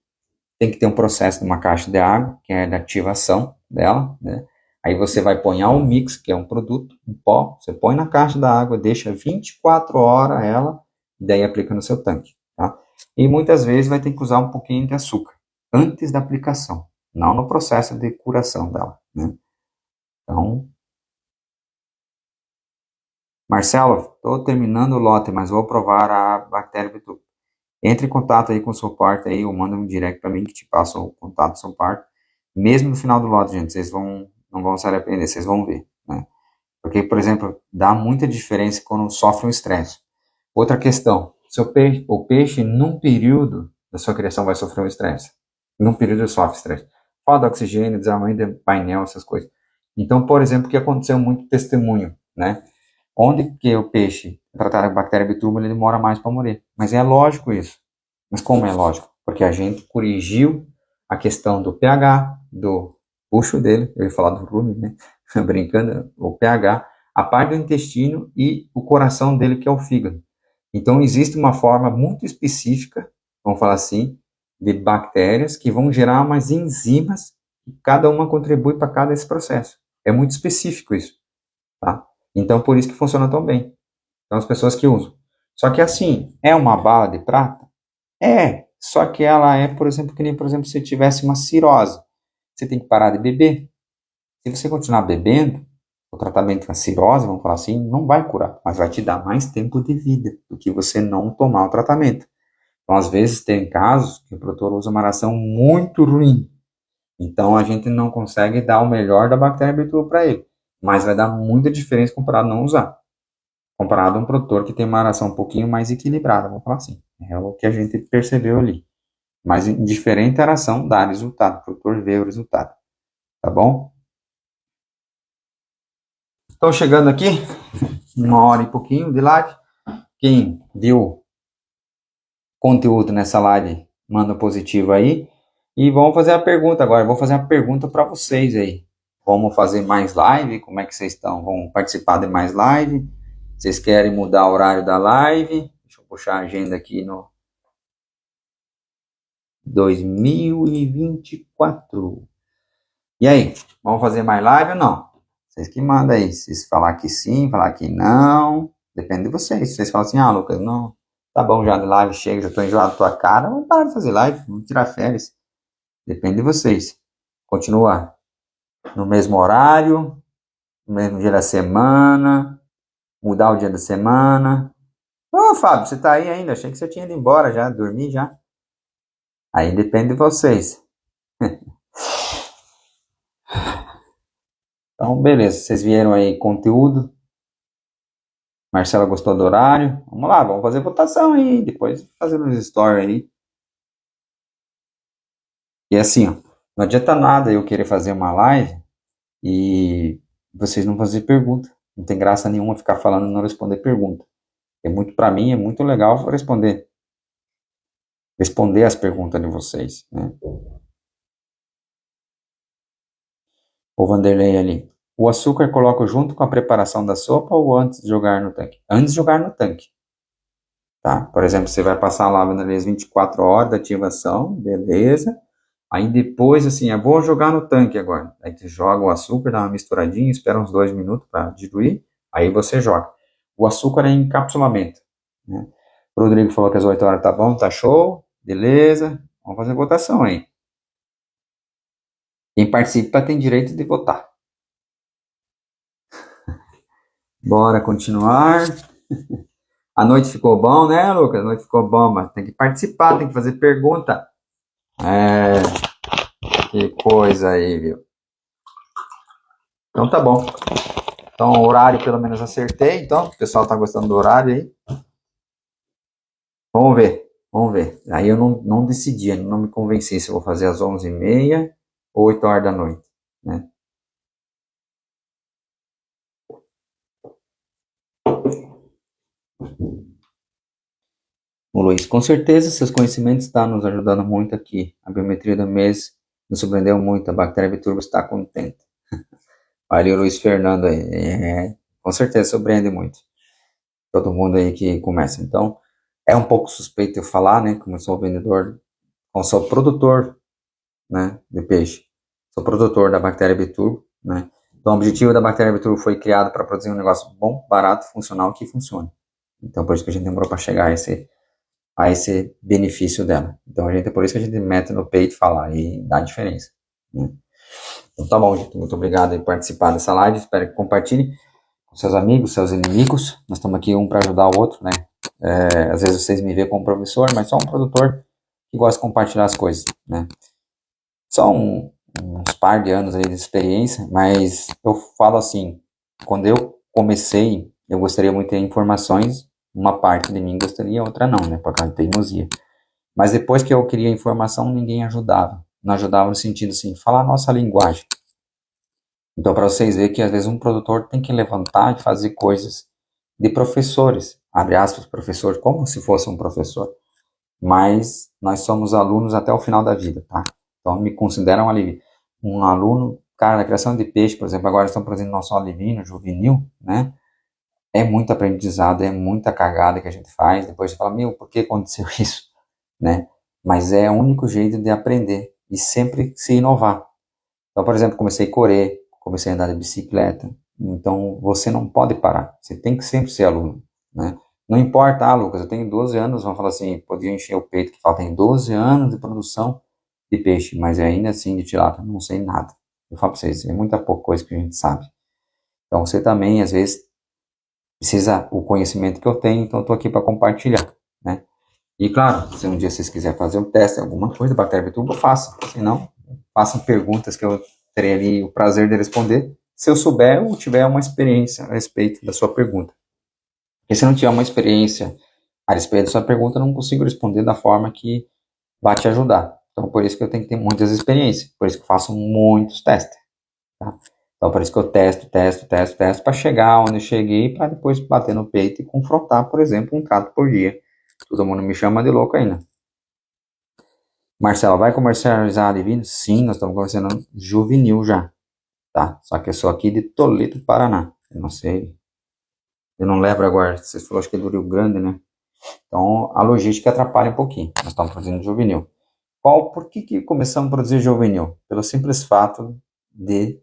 tem que ter um processo numa caixa de água, que é da ativação dela, né? Aí você vai pôr o mix, que é um produto, um pó, você põe na caixa da água, deixa 24 horas ela, e daí aplica no seu tanque, tá? E muitas vezes vai ter que usar um pouquinho de açúcar, antes da aplicação, não no processo de curação dela, né? Então, Marcelo, estou terminando o lote, mas vou provar a bactéria Bitu. Entre em contato aí com o suporte aí, ou manda um direct para mim que te passa o contato do suporte. Mesmo no final do lote, gente, vocês não vão se arrepender, vocês vão ver, né? Porque, por exemplo, dá muita diferença quando sofre um estresse. Outra questão, o peixe, num período da sua criação, vai sofrer um estresse. Num período ele sofre estresse. Falta de oxigênio, desarmamento de painel, essas coisas. Então, por exemplo, o que aconteceu muito testemunho, né? Onde que o peixe tratado com bactéria biturbo ele demora mais para morrer. Mas é lógico isso. Mas como é lógico? Porque a gente corrigiu a questão do pH, do bucho dele, eu ia falar do rumen, né? Brincando, o pH, a parte do intestino e o coração dele, que é o fígado. Então, existe uma forma muito específica, vamos falar assim, de bactérias que vão gerar umas enzimas e cada uma contribui para cada esse processo. É muito específico isso, tá? Então, por isso que funciona tão bem. Então, as pessoas que usam. Só que assim, é uma bala de prata? É. Só que ela é, por exemplo, que nem, por exemplo, se tivesse uma cirrose. Você tem que parar de beber. Se você continuar bebendo, o tratamento com a cirrose, vamos falar assim, não vai curar, mas vai te dar mais tempo de vida do que você não tomar o tratamento. Então, às vezes, tem casos que o produtor usa uma ração muito ruim. Então, a gente não consegue dar o melhor da bactéria Bitua para ele. Mas vai dar muita diferença comparado a não usar. Comparado a um produtor que tem uma ração um pouquinho mais equilibrada, vamos falar assim. É o que a gente percebeu ali. Mas em diferente ração dá resultado, o produtor vê o resultado. Tá bom? Estou chegando aqui, 1 hora e pouquinho de live. Quem viu conteúdo nessa live, manda positivo aí. E vamos fazer a pergunta agora. Vou fazer uma pergunta para vocês aí. Vamos fazer mais live? Como é que vocês estão? Vão participar de mais live? Vocês querem mudar o horário da live? Deixa eu puxar a agenda aqui no 2024. E aí, vamos fazer mais live ou não? Vocês que mandam aí. Se falar que sim, falar que não, depende de vocês. Se vocês falam assim, Lucas, não, tá bom já de live, chega, já tô enjoado da tua cara, vamos parar de fazer live, vamos tirar férias. Depende de vocês. Continua no mesmo horário, no mesmo dia da semana, mudar o dia da semana. Ô, Fábio, você tá aí ainda? Achei que você tinha ido embora já, dormir já. Aí depende de vocês. Então, beleza, vocês vieram aí conteúdo. Marcela gostou do horário. Vamos lá, vamos fazer votação aí. Depois fazer uns stories aí. E assim, ó, não adianta nada eu querer fazer uma live e vocês não fazer pergunta. Não tem graça nenhuma ficar falando e não responder pergunta. É muito, para mim, é muito legal responder as perguntas de vocês, né? O Vanderlei ali. O açúcar coloco junto com a preparação da sopa ou antes de jogar no tanque? Antes de jogar no tanque, tá? Por exemplo, você vai passar lá, Vanderlei, as 24 horas da ativação, beleza. Aí depois, assim, eu vou jogar no tanque agora. Aí você joga o açúcar, dá uma misturadinha, espera uns 2 minutos para diluir, aí você joga. O açúcar é encapsulamento, né? O Rodrigo falou que às 8 horas tá bom, tá show, beleza. Vamos fazer votação aí. Quem participa tem direito de votar. Bora continuar. A noite ficou bom, né, Lucas? A noite ficou bom, mas tem que participar, tem que fazer pergunta. É, que coisa aí, viu? Então tá bom. Então, o horário pelo menos acertei. Então, o pessoal tá gostando do horário aí. Vamos ver, vamos ver. Aí eu não decidi, não me convenci se eu vou fazer às 11h30 ou 8 horas da noite, né? O Luiz, com certeza seus conhecimentos estão nos ajudando muito aqui. A biometria do mês nos surpreendeu muito. A bactéria Biturbo está contente. Olha o Luiz Fernando aí. Com certeza surpreende muito. Todo mundo aí que começa. Então, é um pouco suspeito eu falar, né? Como eu sou vendedor, como sou produtor, né, de peixe. Sou produtor da bactéria Biturbo, né? Então, o objetivo da bactéria Biturbo foi criado para produzir um negócio bom, barato, funcional, que funcione. Então, por isso que a gente demorou para chegar a esse benefício dela. Então, por isso que a gente mete no peito e fala, e dá diferença, né? Então, tá bom, gente. Muito obrigado por participar dessa live. Espero que compartilhe com seus amigos, seus inimigos. Nós estamos aqui um para ajudar o outro, né? Às vezes vocês me veem como professor, mas só um produtor que gosta de compartilhar as coisas, né? São uns par de anos aí de experiência, mas eu falo assim, quando eu comecei, eu gostaria muito de ter informações, uma parte de mim gostaria, outra não, né, por causa de teimosia. Mas depois que eu queria informação, ninguém ajudava. Não ajudava no sentido assim, falar a nossa linguagem. Então, para vocês verem que às vezes um produtor tem que levantar e fazer coisas de professores, abre aspas, professor, como se fosse um professor. Mas nós somos alunos até o final da vida, tá? Então, me consideram um aluno, cara, na criação de peixe, por exemplo, agora estão produzindo nosso alevino juvenil, né? É muito aprendizado, é muita cagada que a gente faz. Depois você fala, meu, por que aconteceu isso, né? Mas é o único jeito de aprender e sempre se inovar. Então, por exemplo, comecei a correr, comecei a andar de bicicleta. Então, você não pode parar. Você tem que sempre ser aluno, né? Não importa, Lucas, eu tenho 12 anos, vão falar assim, podia encher o peito que fala, tem 12 anos de produção de peixe, mas ainda assim de tilápia, não sei nada. Eu falo para vocês, é muita pouca coisa que a gente sabe. Então, você também, às vezes, precisa o conhecimento que eu tenho, então eu estou aqui para compartilhar, né? E claro, se um dia vocês quiserem fazer um teste, alguma coisa, bactéria Biturbo, façam. Se não, façam perguntas que eu terei ali o prazer de responder, se eu souber ou tiver uma experiência a respeito da sua pergunta. Porque se não tiver uma experiência a respeito da sua pergunta, eu não consigo responder da forma que vai te ajudar. Então, por isso que eu tenho que ter muitas experiências, por isso que eu faço muitos testes, tá? Então, por isso que eu testo para chegar onde eu cheguei, para depois bater no peito e confrontar, por exemplo, um trato por dia. Todo mundo me chama de louco ainda. Marcelo, vai comercializar adivino? Sim, nós estamos comercializando juvenil já, tá? Só que eu sou aqui de Toledo, Paraná. Eu não sei, eu não lembro agora, você falou acho que é do Rio Grande, né? Então, a logística atrapalha um pouquinho. Nós estamos produzindo juvenil. Por que começamos a produzir juvenil? Pelo simples fato de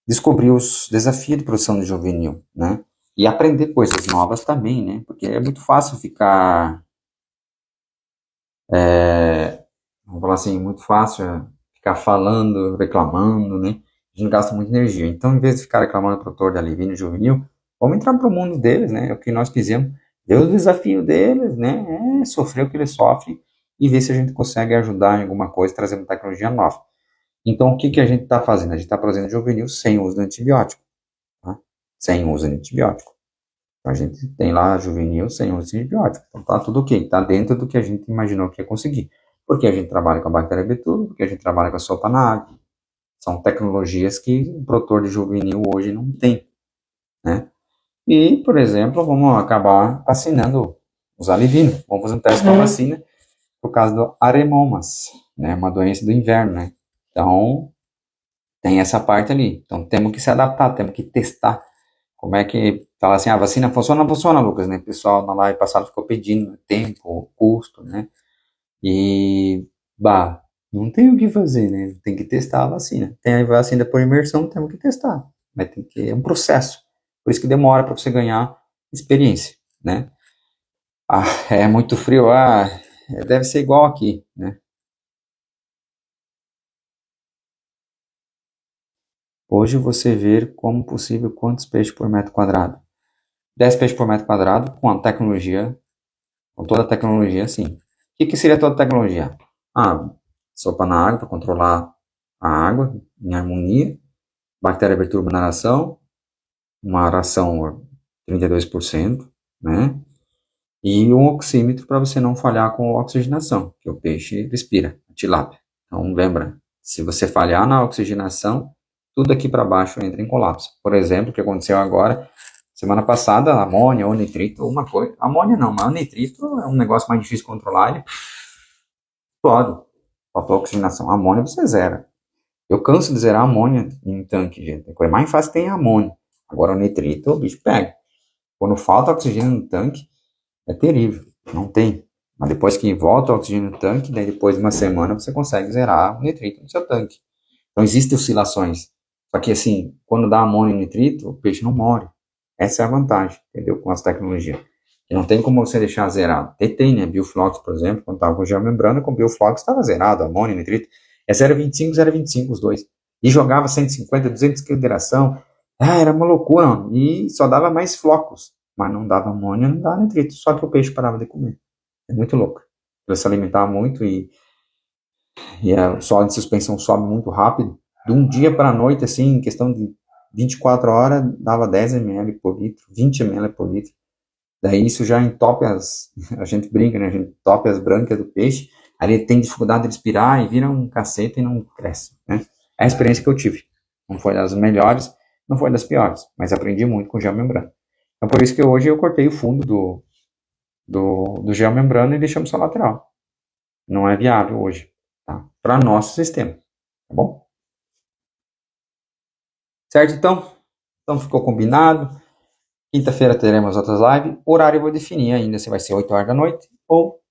descobrir os desafios de produção de juvenil, né? E aprender coisas novas também, né? Porque é muito fácil ficar, vamos falar assim, muito fácil ficar falando, reclamando, né? A gente gasta muita energia. Então, em vez de ficar reclamando do produtor de alevino juvenil, Vamos entrar para o mundo deles, né? É o que nós fizemos. Ver o desafio deles, né? É sofrer o que eles sofrem e ver se a gente consegue ajudar em alguma coisa, trazendo tecnologia nova. Então, o que que a gente está fazendo? A gente está produzindo juvenil sem uso de antibiótico, tá? Sem uso de antibiótico. Então, a gente tem lá juvenil sem uso de antibiótico. Então, tá tudo ok. Tá dentro do que a gente imaginou que ia conseguir. Porque a gente trabalha com a bactéria betulo, porque a gente trabalha com a sopa na água. São tecnologias que o produtor de juvenil hoje não tem, né? E, por exemplo, vamos acabar vacinando os alivinos. Vamos fazer um teste com a vacina por causa do aremomas, né? Uma doença do inverno, né? Então, tem essa parte ali. Então, temos que se adaptar, temos que testar. Como é que fala assim, a vacina funciona, não funciona, Lucas, né? O pessoal na live passada ficou pedindo tempo, custo, né? E, bah, não tem o que fazer, né? Tem que testar a vacina. Tem a vacina por imersão, temos que testar. Mas tem que, é um processo. Por isso que demora para você ganhar experiência, né? Ah, é muito frio, deve ser igual aqui, né? Hoje você vê como possível quantos peixes por metro quadrado. 10 peixes por metro quadrado com a tecnologia, com toda a tecnologia, sim. O que seria toda a tecnologia? Sopa na água para controlar a água em harmonia, bactéria perturba na ração, uma ração 32%, né? E um oxímetro para você não falhar com a oxigenação, que o peixe respira, a tilápia. Então, lembra, se você falhar na oxigenação, tudo aqui para baixo entra em colapso. Por exemplo, o que aconteceu agora, semana passada, amônia ou nitrito, uma coisa. Amônia não, mas o nitrito é um negócio mais difícil de controlar, ele explode. Faltou oxigenação. A amônia você zera. Eu canso de zerar a amônia em tanque, gente. A coisa mais fácil tem a amônia. Agora o nitrito, o bicho pega. Quando falta oxigênio no tanque, é terrível. Não tem. Mas depois que volta o oxigênio no tanque, daí depois de uma semana você consegue zerar o nitrito no seu tanque. Então existem oscilações. Só que assim, quando dá amônia e nitrito, o peixe não morre. Essa é a vantagem, entendeu? Com as tecnologias. E não tem como você deixar zerado. Tem, né? Bioflox, por exemplo, quando estava com geomembrana, com Bioflox estava zerado, amônia e nitrito. É 0,25, 0,25 os dois. E jogava 150, 200 kg de ração. Era uma loucura, mano. E só dava mais flocos. Mas não dava amônia, não dava nitrito. Só que o peixe parava de comer. É muito louco. Ele se alimentava muito e a sólido de suspensão sobe muito rápido. De um dia para a noite, assim, em questão de 24 horas, dava 10 ml por litro, 20 ml por litro. Daí isso já entope a gente brinca, né? A gente entope as brancas do peixe, aí ele tem dificuldade de respirar e vira um cacete e não cresce, né? É a experiência que eu tive. Não foi das melhores, não foi das piores, mas aprendi muito com geomembrana. Então por isso que hoje eu cortei o fundo do geomembrana e deixamos só lateral. Não é viável hoje, tá? Para nosso sistema, tá bom? Certo, então? Então ficou combinado. Quinta-feira teremos outras lives. O horário eu vou definir ainda se vai ser 8 horas da noite ou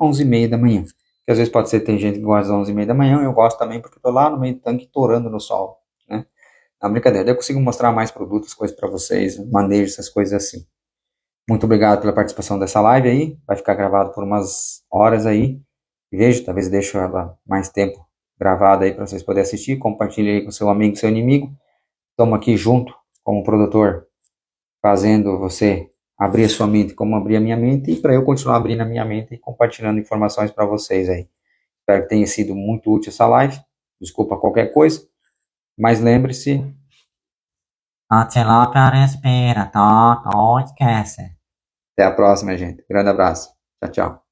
11h30 da manhã. Porque às vezes pode ser, tem gente que gosta das 11h30 da manhã, eu gosto também porque eu tô lá no meio do tanque torando no sol, né? Na brincadeira, eu consigo mostrar mais produtos, coisas para vocês, manejo essas coisas assim. Muito obrigado pela participação dessa live aí, vai ficar gravado por umas horas aí. Vejo, talvez deixo ela mais tempo gravada aí para vocês poderem assistir, compartilhe aí com seu amigo, seu inimigo. Estamos aqui junto como produtor, fazendo você abrir a sua mente como abrir a minha mente e para eu continuar abrindo a minha mente e compartilhando informações para vocês aí. Espero que tenha sido muito útil essa live. Desculpa qualquer coisa, mas lembre-se. A tilápia respira, tá? Não esquece. Até a próxima, gente. Grande abraço. Tchau, tchau.